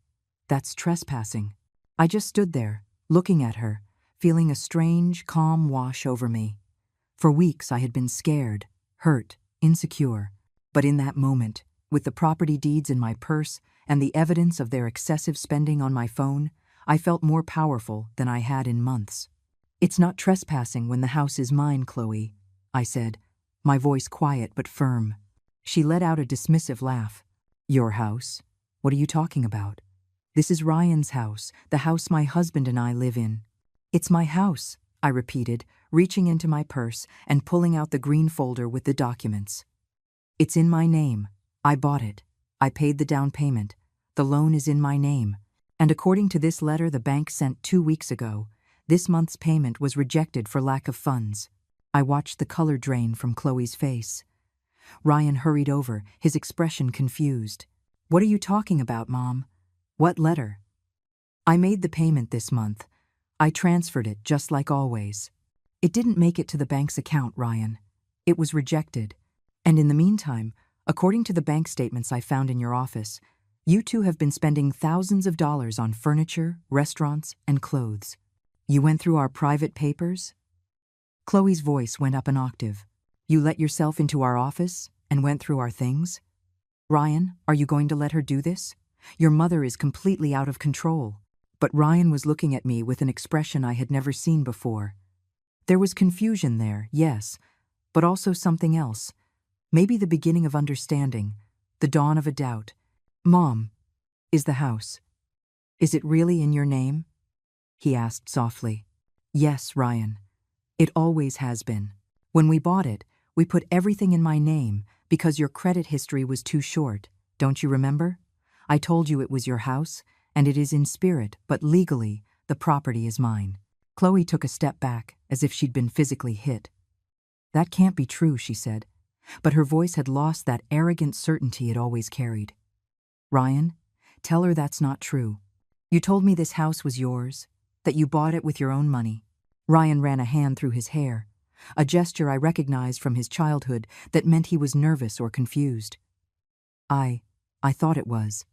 A: That's trespassing." I just stood there, looking at her, feeling a strange, calm wash over me. For weeks I had been scared, hurt, insecure. But in that moment, with the property deeds in my purse and the evidence of their excessive spending on my phone, I felt more powerful than I had in months. "It's not trespassing when the house is mine, Chloe," I said, my voice quiet but firm. She let out a dismissive laugh. "Your house? What are you talking about? This is Ryan's house, the house my husband and I live in." "It's my house," I repeated, reaching into my purse and pulling out the green folder with the documents. "It's in my name. I bought it. I paid the down payment. The loan is in my name. And according to this letter the bank sent 2 weeks ago, this month's payment was rejected for lack of funds." I watched the color drain from Chloe's face. Ryan hurried over, his expression confused. "What are you talking about, Mom? What letter?" "I made the payment this month. I transferred it just like always. It didn't make it to the bank's account, Ryan. It was rejected. And in the meantime, according to the bank statements I found in your office, you two have been spending thousands of dollars on furniture, restaurants, and clothes. You went through our private papers?" Chloe's voice went up an octave. "You let yourself into our office and went through our things? Ryan, are you going to let her do this? Your mother is completely out of control." But Ryan was looking at me with an expression I had never seen before. There was confusion there, yes, but also something else. Maybe the beginning of understanding, the dawn of a doubt. "Mom, is the house? Is it really in your name?" he asked softly. "Yes, Ryan. It always has been. When we bought it, we put everything in my name because your credit history was too short. Don't you remember? I told you it was your house, and it is in spirit, but legally, the property is mine." Chloe took a step back, as if she'd been physically hit. "That can't be true," she said, but her voice had lost that arrogant certainty it always carried. "Ryan, tell her that's not true. You told me this house was yours, that you bought it with your own money." Ryan ran a hand through his hair, a gesture I recognized from his childhood that meant he was nervous or confused. I thought it was.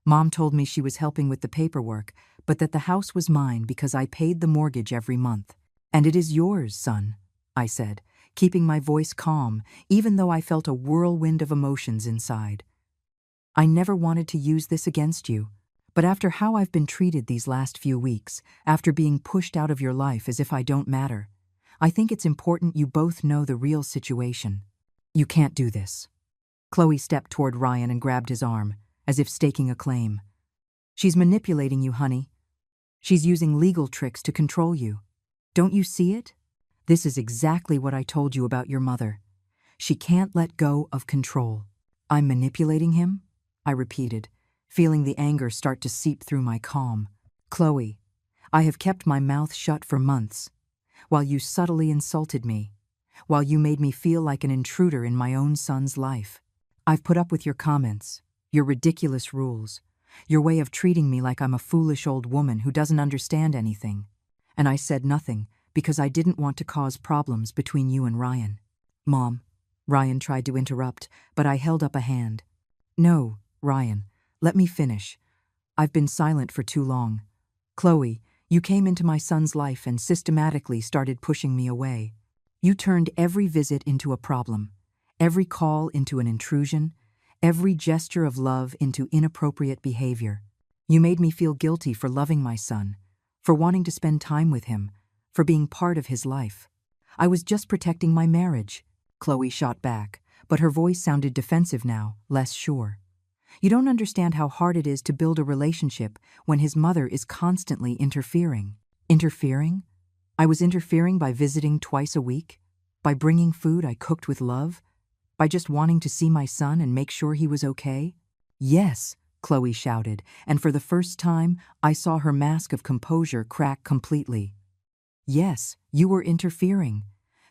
A: Mom told me she was helping with the paperwork, but that the house was mine because I paid the mortgage every month. "And it is yours, son," I said, keeping my voice calm, even though I felt a whirlwind of emotions inside. "I never wanted to use this against you, But after how I've been treated these last few weeks, after being pushed out of your life as if I don't matter, I think it's important you both know the real situation. You can't do this. Chloe stepped toward Ryan and grabbed his arm, as if staking a claim. She's manipulating you, honey. She's using legal tricks to control you. Don't you see it? This is exactly what I told you about your mother. She can't let go of control. I'm manipulating him? I repeated, feeling the anger start to seep through my calm. Chloe, I have kept my mouth shut for months, while you subtly insulted me, while you made me feel like an intruder in my own son's life. I've put up with your comments, your ridiculous rules, your way of treating me like I'm a foolish old woman who doesn't understand anything. And I said nothing because I didn't want to cause problems between you and Ryan. Mom, Ryan tried to interrupt, but I held up a hand. No, Ryan, let me finish. I've been silent for too long. Chloe, you came into my son's life and systematically started pushing me away. You turned every visit into a problem, every call into an intrusion, every gesture of love into inappropriate behavior. You made me feel guilty for loving my son, for wanting to spend time with him, for being part of his life. I was just protecting my marriage. Chloe shot back, but her voice sounded defensive now, less sure. You don't understand how hard it is to build a relationship when his mother is constantly interfering. Interfering? I was interfering by visiting twice a week, by bringing food I cooked with love, by just wanting to see my son and make sure he was okay? Yes, Chloe shouted, and for the first time, I saw her mask of composure crack completely. Yes, you were interfering.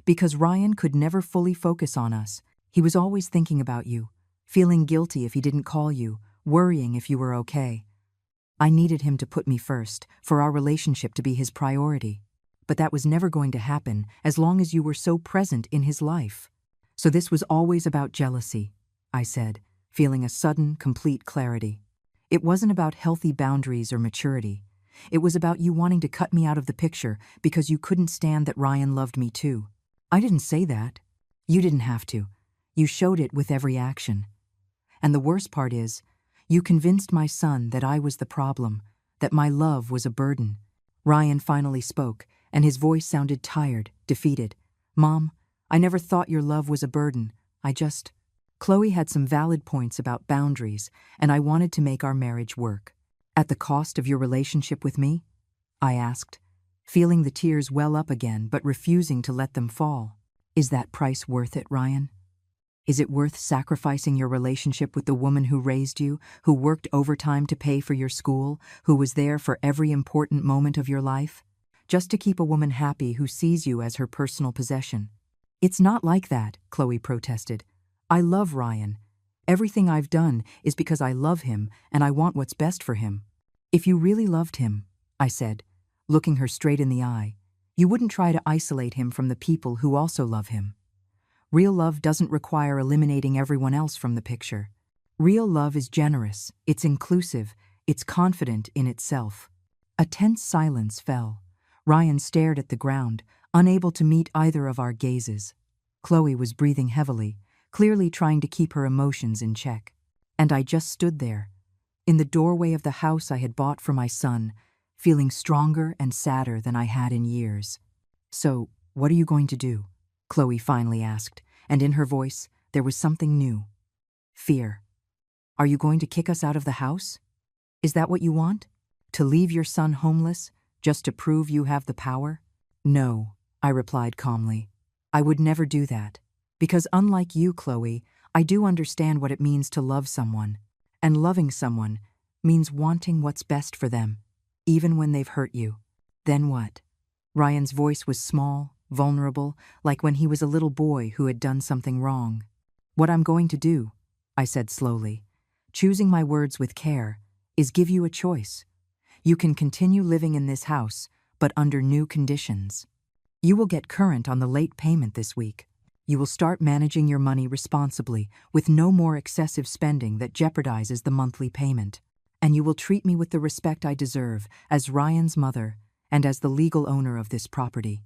A: Because Ryan could never fully focus on us. He was always thinking about you, feeling guilty if he didn't call you, worrying if you were okay. I needed him to put me first, for our relationship to be his priority. But that was never going to happen as long as you were so present in his life. So this was always about jealousy, I said, feeling a sudden, complete clarity. It wasn't about healthy boundaries or maturity. It was about you wanting to cut me out of the picture because you couldn't stand that Ryan loved me too. I didn't say that. You didn't have to. You showed it with every action. And the worst part is, you convinced my son that I was the problem, that my love was a burden. Ryan finally spoke, and his voice sounded tired, defeated. Mom, I never thought your love was a burden. Chloe had some valid points about boundaries, and I wanted to make our marriage work. At the cost of your relationship with me? I asked, feeling the tears well up again but refusing to let them fall. Is that price worth it, Ryan? Is it worth sacrificing your relationship with the woman who raised you, who worked overtime to pay for your school, who was there for every important moment of your life? Just to keep a woman happy who sees you as her personal possession. It's not like that, Chloe protested. I love Ryan. Everything I've done is because I love him and I want what's best for him. If you really loved him, I said, looking her straight in the eye, you wouldn't try to isolate him from the people who also love him. Real love doesn't require eliminating everyone else from the picture. Real love is generous, it's inclusive, it's confident in itself. A tense silence fell. Ryan stared at the ground, unable to meet either of our gazes. Chloe was breathing heavily, clearly trying to keep her emotions in check. And I just stood there, in the doorway of the house I had bought for my son, feeling stronger and sadder than I had in years. So, what are you going to do? Chloe finally asked, and in her voice, there was something new. Fear. Are you going to kick us out of the house? Is that what you want? To leave your son homeless, just to prove you have the power? No, I replied calmly. I would never do that. Because unlike you, Chloe, I do understand what it means to love someone. And loving someone means wanting what's best for them, even when they've hurt you. Then what? Ryan's voice was small, vulnerable, like when he was a little boy who had done something wrong. What I'm going to do, I said slowly, choosing my words with care, is give you a choice. You can continue living in this house, but under new conditions. You will get current on the late payment this week. You will start managing your money responsibly, with no more excessive spending that jeopardizes the monthly payment. And you will treat me with the respect I deserve as Ryan's mother and as the legal owner of this property.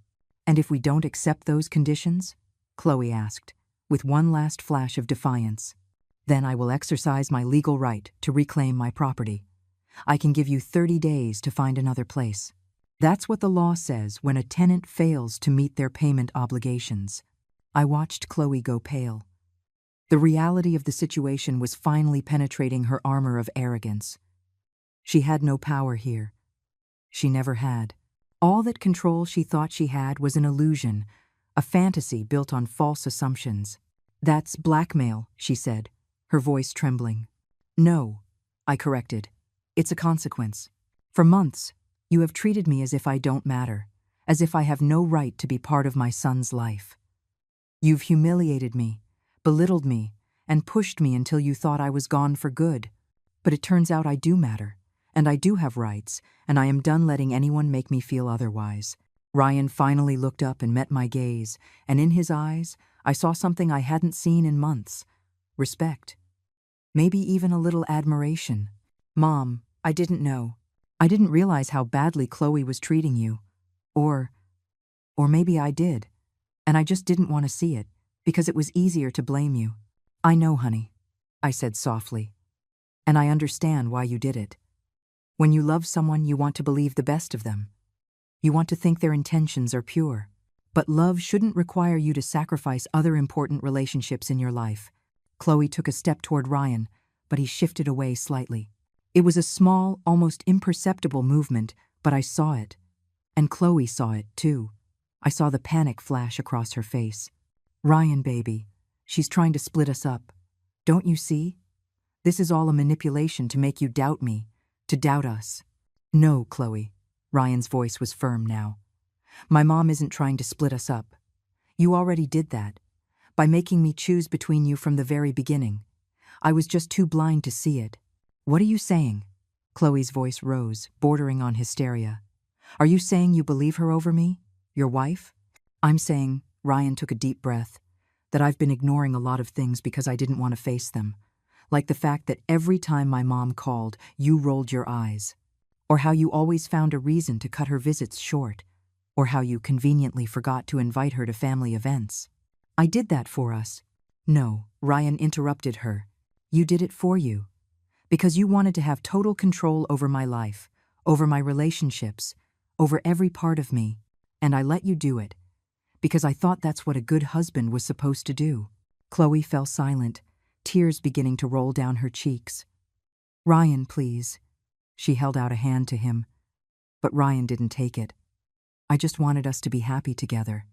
A: And if we don't accept those conditions? Chloe asked, with one last flash of defiance. Then I will exercise my legal right to reclaim my property. I can give you 30 days to find another place. That's what the law says when a tenant fails to meet their payment obligations. I watched Chloe go pale. The reality of the situation was finally penetrating her armor of arrogance. She had no power here. She never had. All that control she thought she had was an illusion, a fantasy built on false assumptions. "That's blackmail," she said, her voice trembling. "No," I corrected. "It's a consequence. For months, you have treated me as if I don't matter, as if I have no right to be part of my son's life. You've humiliated me, belittled me, and pushed me until you thought I was gone for good. But it turns out I do matter, and I do have rights, and I am done letting anyone make me feel otherwise." Ryan finally looked up and met my gaze, and in his eyes, I saw something I hadn't seen in months. Respect. Maybe even a little admiration. "Mom, I didn't know. I didn't realize how badly Chloe was treating you. Or maybe I did, and I just didn't want to see it, because it was easier to blame you." "I know, honey," I said softly. "And I understand why you did it. When you love someone, you want to believe the best of them. You want to think their intentions are pure. But love shouldn't require you to sacrifice other important relationships in your life." Chloe took a step toward Ryan, but he shifted away slightly. It was a small, almost imperceptible movement, but I saw it. And Chloe saw it, too. I saw the panic flash across her face. "Ryan, baby, she's trying to split us up. Don't you see? This is all a manipulation to make you doubt me, to doubt us." "No, Chloe." Ryan's voice was firm now. "My mom isn't trying to split us up. You already did that, by making me choose between you from the very beginning. I was just too blind to see it." "What are you saying?" Chloe's voice rose, bordering on hysteria. "Are you saying you believe her over me? Your wife?" "I'm saying," Ryan took a deep breath, "that I've been ignoring a lot of things because I didn't want to face them. Like the fact that every time my mom called, you rolled your eyes. Or how you always found a reason to cut her visits short. Or how you conveniently forgot to invite her to family events. I did that for us." "No," Ryan interrupted her. "You did it for you. Because you wanted to have total control over my life, over my relationships, over every part of me. And I let you do it. Because I thought that's what a good husband was supposed to do." Chloe fell silent, tears beginning to roll down her cheeks. "Ryan, please." She held out a hand to him, but Ryan didn't take it. "I just wanted us to be happy together.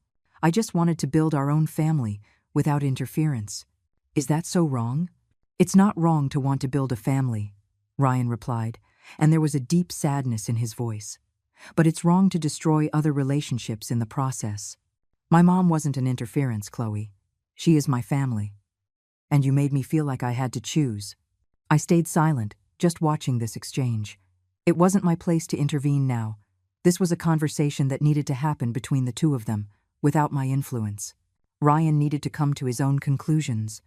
A: I just wanted to build our own family without interference. Is that so wrong?" "It's not wrong to want to build a family," Ryan replied, and there was a deep sadness in his voice. "But it's wrong to destroy other relationships in the process. My mom wasn't an interference, Chloe. She is my family. And you made me feel like I had to choose." I stayed silent, just watching this exchange. It wasn't my place to intervene now. This was a conversation that needed to happen between the two of them, without my influence. Ryan needed to come to his own conclusions,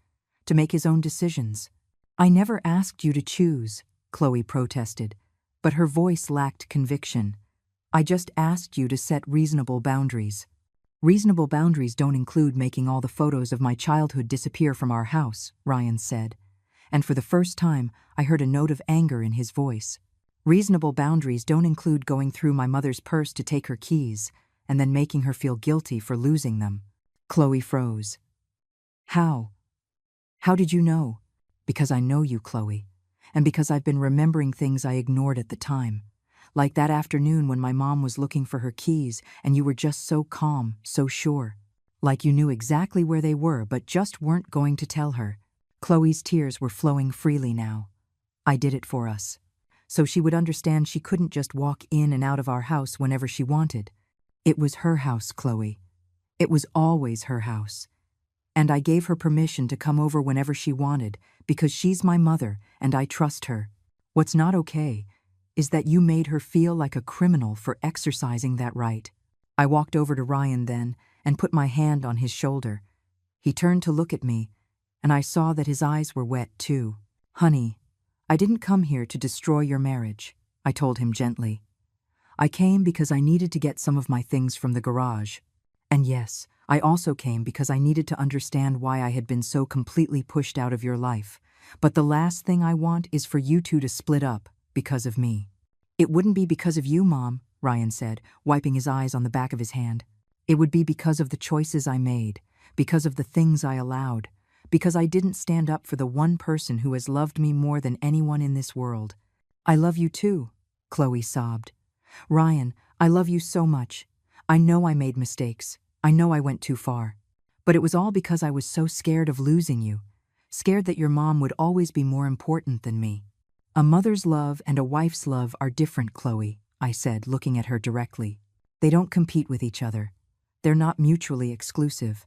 A: to make his own decisions. "I never asked you to choose," Chloe protested, but her voice lacked conviction. "I just asked you to set reasonable boundaries." "Reasonable boundaries don't include making all the photos of my childhood disappear from our house," Ryan said, and for the first time I heard a note of anger in his voice. "Reasonable boundaries don't include going through my mother's purse to take her keys and then making her feel guilty for losing them." Chloe froze. "How? How did you know?" "Because I know you, Chloe, and because I've been remembering things I ignored at the time. Like that afternoon when my mom was looking for her keys and you were just so calm, so sure. Like you knew exactly where they were but just weren't going to tell her." Chloe's tears were flowing freely now. "I did it for us. So she would understand she couldn't just walk in and out of our house whenever she wanted. It was her house, Chloe. It was always her house. And I gave her permission to come over whenever she wanted because she's my mother and I trust her. What's not okay is that you made her feel like a criminal for exercising that right." I walked over to Ryan then and put my hand on his shoulder. He turned to look at me, and I saw that his eyes were wet too. "Honey, I didn't come here to destroy your marriage," I told him gently. "I came because I needed to get some of my things from the garage. And yes, I also came because I needed to understand why I had been so completely pushed out of your life. But the last thing I want is for you two to split up, because of me. It wouldn't be because of you, Mom, Ryan said, wiping his eyes on the back of his hand. It would be because of the choices I made, because of the things I allowed, because I didn't stand up for the one person who has loved me more than anyone in this world. I love you too, Chloe sobbed. Ryan, I love you so much. I know I made mistakes. I know I went too far. But it was all because I was so scared of losing you, scared that your mom would always be more important than me. A mother's love and a wife's love are different, Chloe, I said, looking at her directly. They don't compete with each other. They're not mutually exclusive.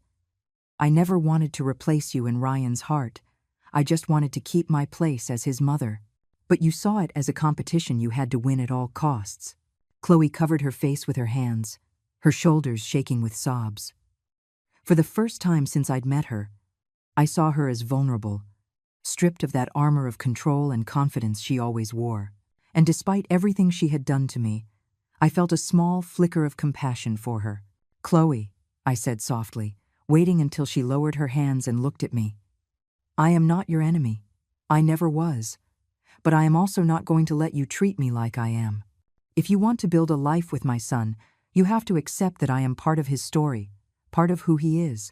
A: I never wanted to replace you in Ryan's heart. I just wanted to keep my place as his mother. But you saw it as a competition you had to win at all costs. Chloe covered her face with her hands, her shoulders shaking with sobs. For the first time since I'd met her, I saw her as vulnerable, stripped of that armor of control and confidence she always wore. And despite everything she had done to me, I felt a small flicker of compassion for her. Chloe, I said softly, waiting until she lowered her hands and looked at me. I am not your enemy. I never was. But I am also not going to let you treat me like I am. If you want to build a life with my son, you have to accept that I am part of his story, part of who he is.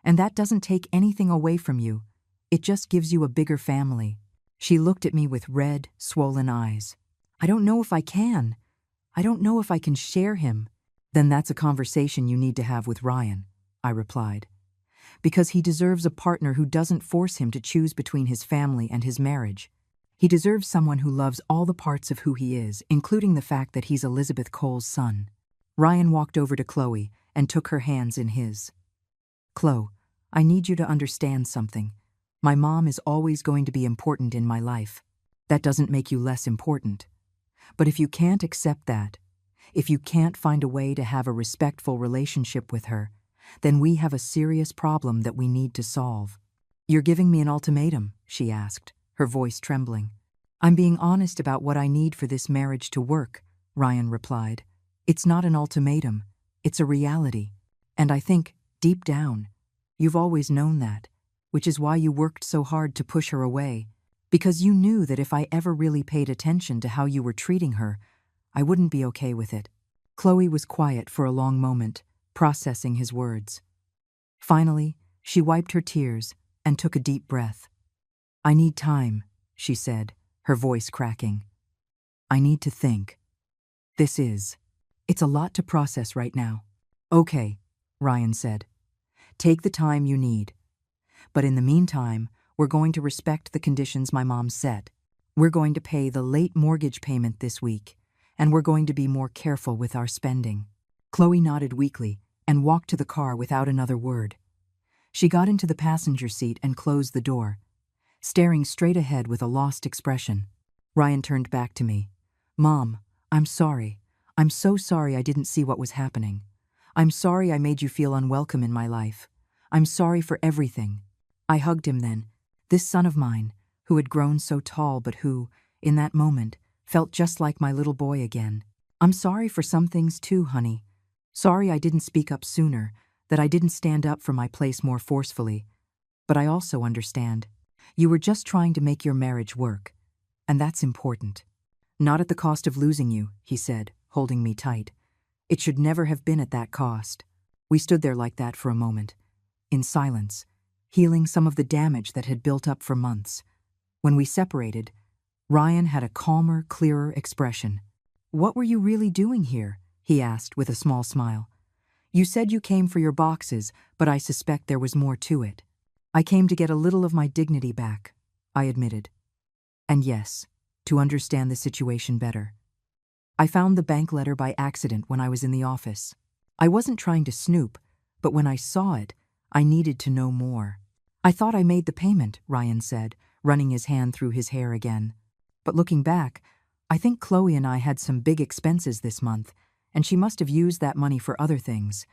A: And that doesn't take anything away from you. It just gives you a bigger family. She looked at me with red, swollen eyes. I don't know if I can. I don't know if I can share him. Then that's a conversation you need to have with Ryan, I replied. Because he deserves a partner who doesn't force him to choose between his family and his marriage. He deserves someone who loves all the parts of who he is, including the fact that he's Elizabeth Cole's son. Ryan walked over to Chloe and took her hands in his. Chloe, I need you to understand something. My mom is always going to be important in my life. That doesn't make you less important. But if you can't accept that, if you can't find a way to have a respectful relationship with her, then we have a serious problem that we need to solve. You're giving me an ultimatum, she asked, her voice trembling. I'm being honest about what I need for this marriage to work, Ryan replied. It's not an ultimatum, it's a reality. And I think, deep down, you've always known that, which is why you worked so hard to push her away, because you knew that if I ever really paid attention to how you were treating her, I wouldn't be okay with it. Chloe was quiet for a long moment, processing his words. Finally, she wiped her tears and took a deep breath. I need time, she said, her voice cracking. I need to think. It's a lot to process right now. Okay, Ryan said. Take the time you need. But in the meantime, we're going to respect the conditions my mom set. We're going to pay the late mortgage payment this week, and we're going to be more careful with our spending. Chloe nodded weakly and walked to the car without another word. She got into the passenger seat and closed the door, staring straight ahead with a lost expression. Ryan turned back to me. Mom, I'm sorry. I'm so sorry I didn't see what was happening. I'm sorry I made you feel unwelcome in my life. I'm sorry for everything. I hugged him then, this son of mine, who had grown so tall but who, in that moment, felt just like my little boy again. I'm sorry for some things too, honey. Sorry I didn't speak up sooner, that I didn't stand up for my place more forcefully. But I also understand. You were just trying to make your marriage work, and that's important. Not at the cost of losing you, he said, holding me tight. It should never have been at that cost. We stood there like that for a moment, in silence, healing some of the damage that had built up for months. When we separated, Ryan had a calmer, clearer expression. What were you really doing here? He asked with a small smile. You said you came for your boxes, but I suspect there was more to it. I came to get a little of my dignity back, I admitted. And yes, to understand the situation better. I found the bank letter by accident when I was in the office. I wasn't trying to snoop, but when I saw it, I needed to know more. I thought I made the payment, Ryan said, running his hand through his hair again. But looking back, I think Chloe and I had some big expenses this month, and she must have used that money for other things,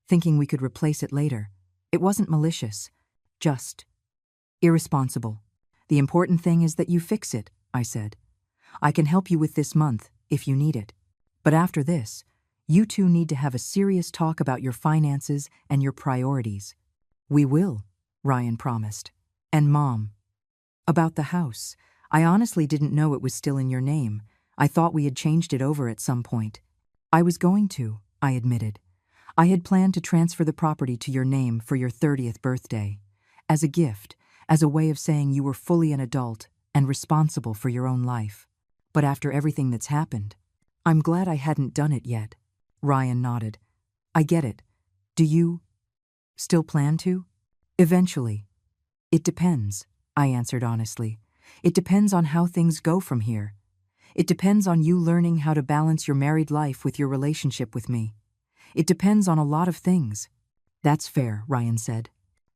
A: thinking we could replace it later. It wasn't malicious, just irresponsible. The important thing is that you fix it, I said. I can help you with this month, if you need it. But after this, you two need to have a serious talk about your finances and your priorities. We will, Ryan promised. And Mom. About the house, I honestly didn't know it was still in your name. I thought we had changed it over at some point. I was going to, I admitted. I had planned to transfer the property to your name for your 30th birthday. As a gift, as a way of saying you were fully an adult and responsible for your own life. But after everything that's happened, I'm glad I hadn't done it yet. Ryan nodded. I get it. Do you still plan to? Eventually. It depends, I answered honestly. It depends on how things go from here. It depends on you learning how to balance your married life with your relationship with me. It depends on a lot of things. That's fair, Ryan said.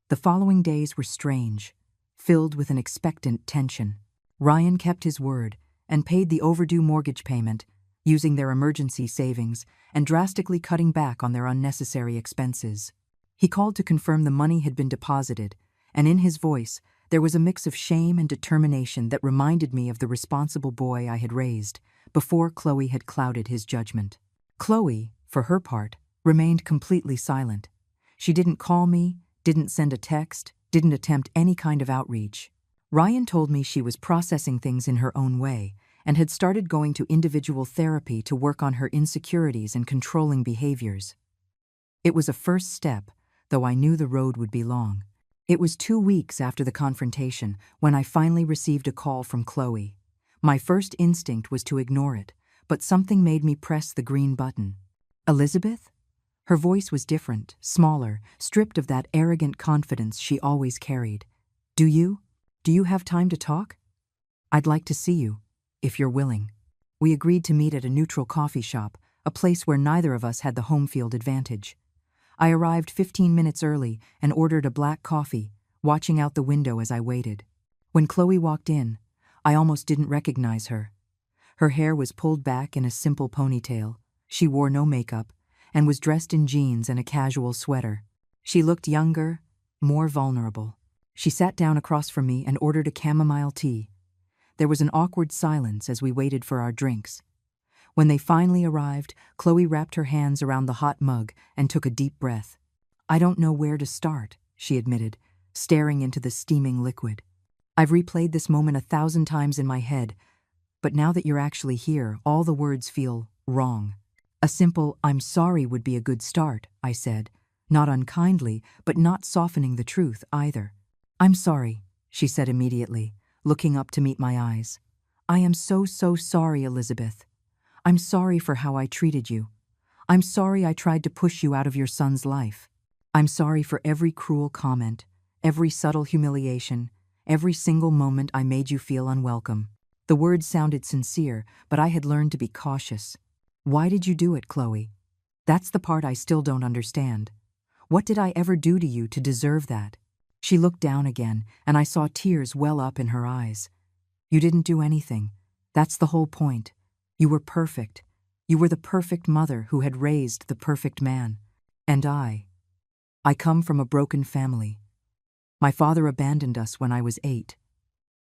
A: The following days were strange, filled with an expectant tension. Ryan kept his word and paid the overdue mortgage payment, using their emergency savings and drastically cutting back on their unnecessary expenses. He called to confirm the money had been deposited, and in his voice there was a mix of shame and determination that reminded me of the responsible boy I had raised before Chloe had clouded his judgment. Chloe, for her part, remained completely silent. She didn't call me, didn't send a text, didn't attempt any kind of outreach. Ryan told me she was processing things in her own way and had started going to individual therapy to work on her insecurities and controlling behaviors. It was a first step, though I knew the road would be long. It was 2 weeks after the confrontation when I finally received a call from Chloe. My first instinct was to ignore it, but something made me press the green button. Elizabeth? Her voice was different, smaller, stripped of that arrogant confidence she always carried. Do you have time to talk? I'd like to see you, if you're willing. We agreed to meet at a neutral coffee shop, a place where neither of us had the home field advantage. I arrived 15 minutes early and ordered a black coffee, watching out the window as I waited. When Chloe walked in, I almost didn't recognize her. Her hair was pulled back in a simple ponytail. She wore no makeup and was dressed in jeans and a casual sweater. She looked younger, more vulnerable. She sat down across from me and ordered a chamomile tea. There was an awkward silence as we waited for our drinks. When they finally arrived, Chloe wrapped her hands around the hot mug and took a deep breath. I don't know where to start, she admitted, staring into the steaming liquid. I've replayed this moment 1,000 times in my head, but now that you're actually here, all the words feel wrong. A simple "I'm sorry" would be a good start, I said, not unkindly, but not softening the truth either. I'm sorry, she said immediately, looking up to meet my eyes. I am so sorry, Elizabeth. I'm sorry for how I treated you. I'm sorry I tried to push you out of your son's life. I'm sorry for every cruel comment, every subtle humiliation, every single moment I made you feel unwelcome. The words sounded sincere, but I had learned to be cautious. Why did you do it, Chloe? That's the part I still don't understand. What did I ever do to you to deserve that? She looked down again, and I saw tears well up in her eyes. You didn't do anything. That's the whole point. You were perfect. You were the perfect mother who had raised the perfect man. And I come from a broken family. My father abandoned us when I was 8.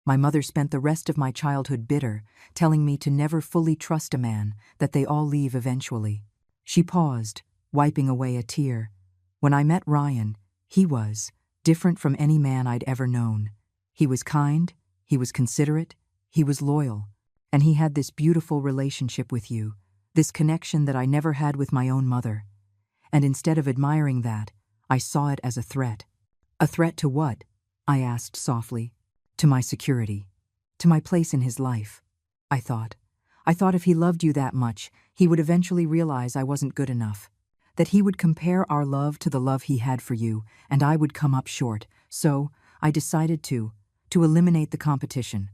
A: My mother spent the rest of my childhood bitter, telling me to never fully trust a man, that they all leave eventually. She paused, wiping away a tear. When I met Ryan, he was different from any man I'd ever known. He was kind, he was considerate, he was loyal, and he had this beautiful relationship with you, this connection that I never had with my own mother. And instead of admiring that, I saw it as a threat. A threat to what? I asked softly. To my security, to my place in his life. I thought if he loved you that much, he would eventually realize I wasn't good enough, that he would compare our love to the love he had for you, and I would come up short. So I decided to eliminate the competition,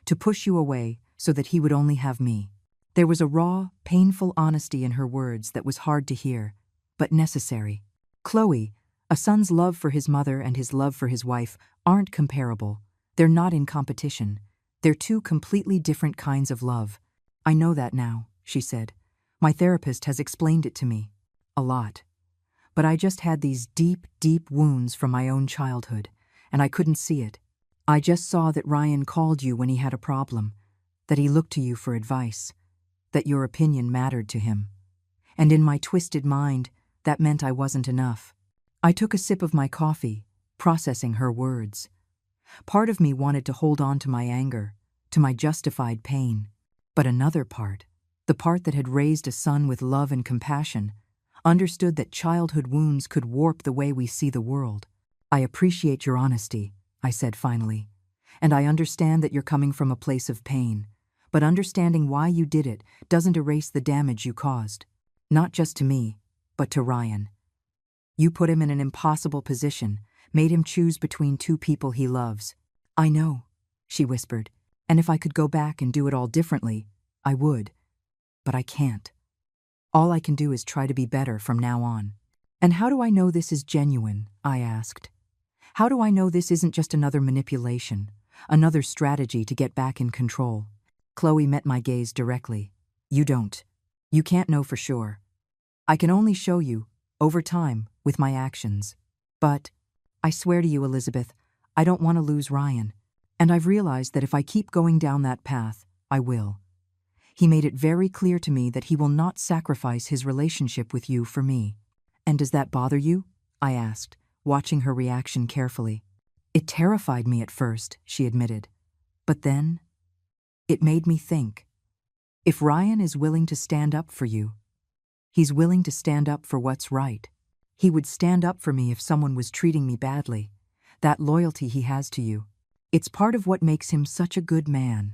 A: to push you away so that he would only have me. There was a raw, painful honesty in her words that was hard to hear, but necessary. Chloe, a son's love for his mother and his love for his wife aren't comparable. They're not in competition. They're two completely different kinds of love. I know that now, she said. My therapist has explained it to me. A lot. But I just had these deep, deep wounds from my own childhood, and I couldn't see it. I just saw that Ryan called you when he had a problem, that he looked to you for advice, that your opinion mattered to him. And in my twisted mind, that meant I wasn't enough. I took a sip of my coffee, processing her words. Part of me wanted to hold on to my anger, to my justified pain. But another part, the part that had raised a son with love and compassion, understood that childhood wounds could warp the way we see the world. I appreciate your honesty, I said finally, and I understand that you're coming from a place of pain, but understanding why you did it doesn't erase the damage you caused. Not just to me, but to Ryan. You put him in an impossible position, made him choose between two people he loves. I know, she whispered, and if I could go back and do it all differently, I would. But I can't. All I can do is try to be better from now on. And how do I know this is genuine? I asked. How do I know this isn't just another manipulation, another strategy to get back in control? Chloe met my gaze directly. You don't. You can't know for sure. I can only show you, over time, with my actions. But, I swear to you, Elizabeth, I don't want to lose Ryan. And I've realized that if I keep going down that path, I will. He made it very clear to me that he will not sacrifice his relationship with you for me. And does that bother you? I asked, watching her reaction carefully. It terrified me at first, she admitted. But then, it made me think. If Ryan is willing to stand up for you, he's willing to stand up for what's right. He would stand up for me if someone was treating me badly. That loyalty he has to you. It's part of what makes him such a good man.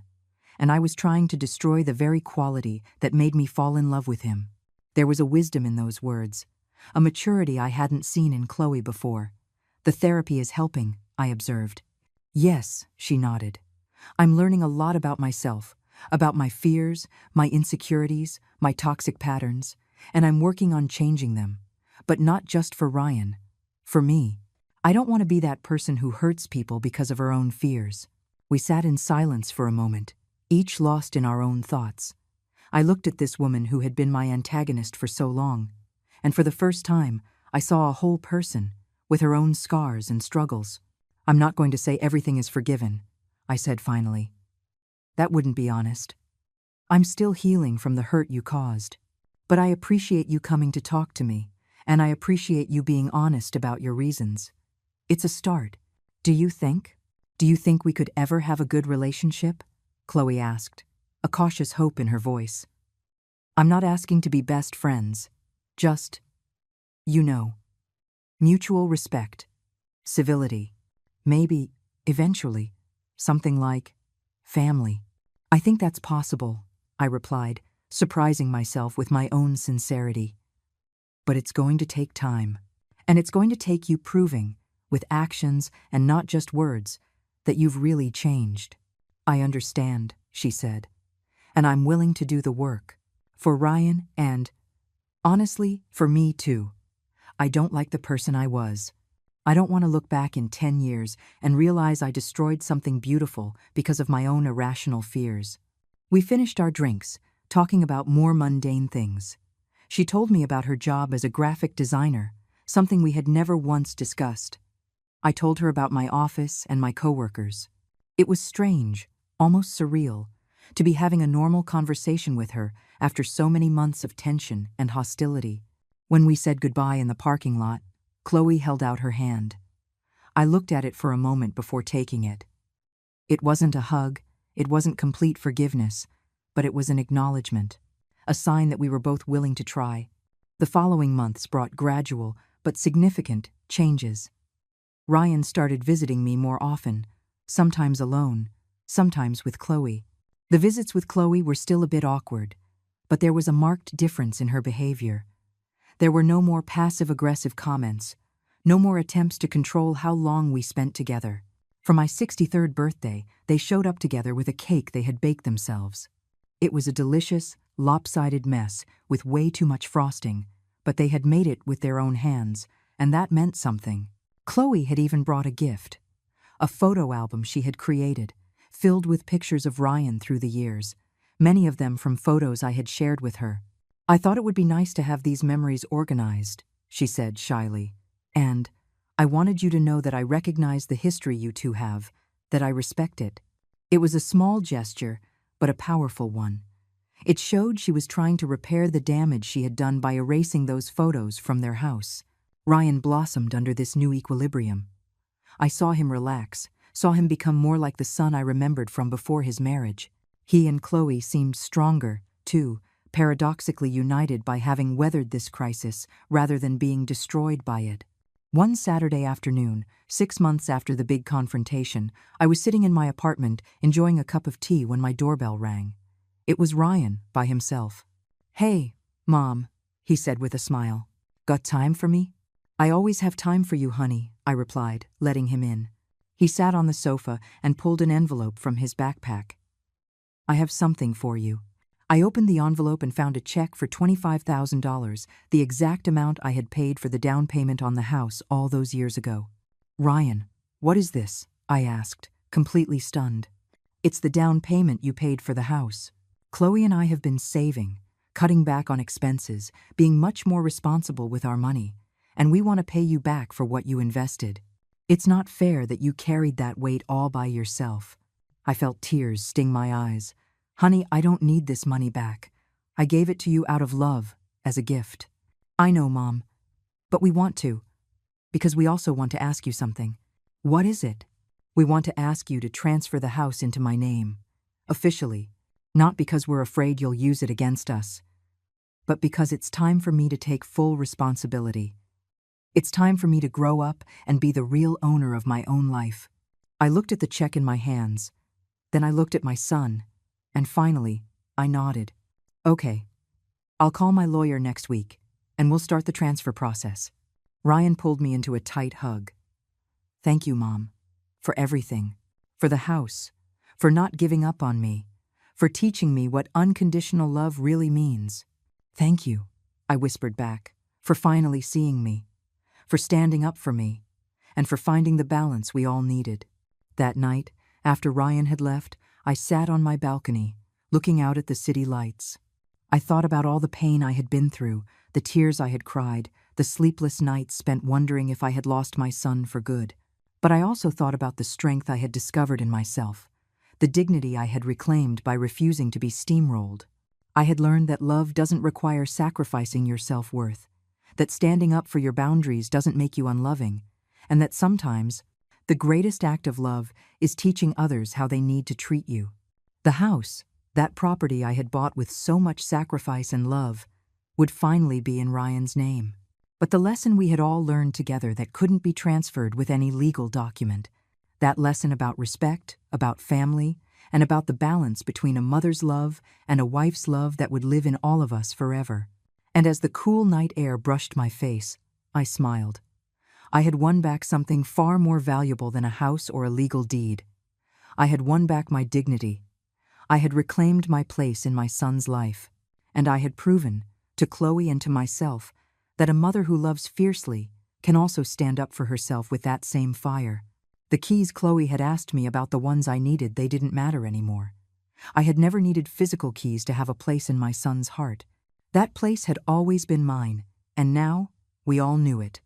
A: And I was trying to destroy the very quality that made me fall in love with him. There was a wisdom in those words, a maturity I hadn't seen in Chloe before. The therapy is helping, I observed. Yes, she nodded. I'm learning a lot about myself, about my fears, my insecurities, my toxic patterns, and I'm working on changing them. But not just for Ryan. For me. I don't want to be that person who hurts people because of her own fears. We sat in silence for a moment, each lost in our own thoughts. I looked at this woman who had been my antagonist for so long, and for the first time, I saw a whole person, with her own scars and struggles. I'm not going to say everything is forgiven, I said finally. That wouldn't be honest. I'm still healing from the hurt you caused. But I appreciate you coming to talk to me, and I appreciate you being honest about your reasons. It's a start. Do you think we could ever have a good relationship? Chloe asked, a cautious hope in her voice. I'm not asking to be best friends. Just, mutual respect, civility, maybe, eventually, something like family. I think that's possible, I replied, surprising myself with my own sincerity. But it's going to take time, and it's going to take you proving, with actions and not just words, that you've really changed. I understand, she said, and I'm willing to do the work. For Ryan and, honestly, for me too. I don't like the person I was. I don't want to look back in 10 years and realize I destroyed something beautiful because of my own irrational fears. We finished our drinks, talking about more mundane things. She told me about her job as a graphic designer, something we had never once discussed. I told her about my office and my coworkers. It was strange, almost surreal, to be having a normal conversation with her after so many months of tension and hostility. When we said goodbye in the parking lot, Chloe held out her hand. I looked at it for a moment before taking it. It wasn't a hug, it wasn't complete forgiveness, but it was an acknowledgement, a sign that we were both willing to try. The following months brought gradual but significant changes. Ryan started visiting me more often, sometimes alone, sometimes with Chloe. The visits with Chloe were still a bit awkward, but there was a marked difference in her behavior. There were no more passive-aggressive comments, no more attempts to control how long we spent together. For my 63rd birthday, they showed up together with a cake they had baked themselves. It was a delicious, lopsided mess with way too much frosting, but they had made it with their own hands, and that meant something. Chloe had even brought a gift, a photo album she had created, filled with pictures of Ryan through the years, many of them from photos I had shared with her. I thought it would be nice to have these memories organized, she said shyly, and I wanted you to know that I recognize the history you two have, that I respect it. It was a small gesture, but a powerful one. It showed she was trying to repair the damage she had done by erasing those photos from their house. Ryan blossomed under this new equilibrium. I saw him relax, saw him become more like the son I remembered from before his marriage. He and Chloe seemed stronger, too, paradoxically united by having weathered this crisis rather than being destroyed by it. One Saturday afternoon, 6 months after the big confrontation, I was sitting in my apartment enjoying a cup of tea when my doorbell rang. It was Ryan, by himself. "Hey, Mom," he said with a smile. "Got time for me?" "I always have time for you, honey," I replied, letting him in. He sat on the sofa and pulled an envelope from his backpack. "I have something for you." I opened the envelope and found a check for $25,000, the exact amount I had paid for the down payment on the house all those years ago. "Ryan, what is this?" I asked, completely stunned. "It's the down payment you paid for the house. Chloe and I have been saving, cutting back on expenses, being much more responsible with our money, and we want to pay you back for what you invested. It's not fair that you carried that weight all by yourself." I felt tears sting my eyes. "Honey, I don't need this money back. I gave it to you out of love, as a gift." "I know, Mom, but we want to, because we also want to ask you something." "What is it?" "We want to ask you to transfer the house into my name, officially, not because we're afraid you'll use it against us, but because it's time for me to take full responsibility. It's time for me to grow up and be the real owner of my own life." I looked at the check in my hands, then I looked at my son, and finally, I nodded. "Okay, I'll call my lawyer next week, and we'll start the transfer process." Ryan pulled me into a tight hug. "Thank you, Mom, for everything, for the house, for not giving up on me, for teaching me what unconditional love really means." "Thank you," I whispered back, "for finally seeing me, for standing up for me, and for finding the balance we all needed." That night, after Ryan had left, I sat on my balcony, looking out at the city lights. I thought about all the pain I had been through, the tears I had cried, the sleepless nights spent wondering if I had lost my son for good. But I also thought about the strength I had discovered in myself, the dignity I had reclaimed by refusing to be steamrolled. I had learned that love doesn't require sacrificing your self-worth, that standing up for your boundaries doesn't make you unloving, and that sometimes the greatest act of love is teaching others how they need to treat you. The house, that property I had bought with so much sacrifice and love, would finally be in Ryan's name. But the lesson we had all learned together that couldn't be transferred with any legal document, that lesson about respect, about family, and about the balance between a mother's love and a wife's love that would live in all of us forever. And as the cool night air brushed my face, I smiled. I had won back something far more valuable than a house or a legal deed. I had won back my dignity. I had reclaimed my place in my son's life. And I had proven, to Chloe and to myself, that a mother who loves fiercely can also stand up for herself with that same fire. The keys Chloe had asked me about, the ones I needed, they didn't matter anymore. I had never needed physical keys to have a place in my son's heart. That place had always been mine, and now we all knew it.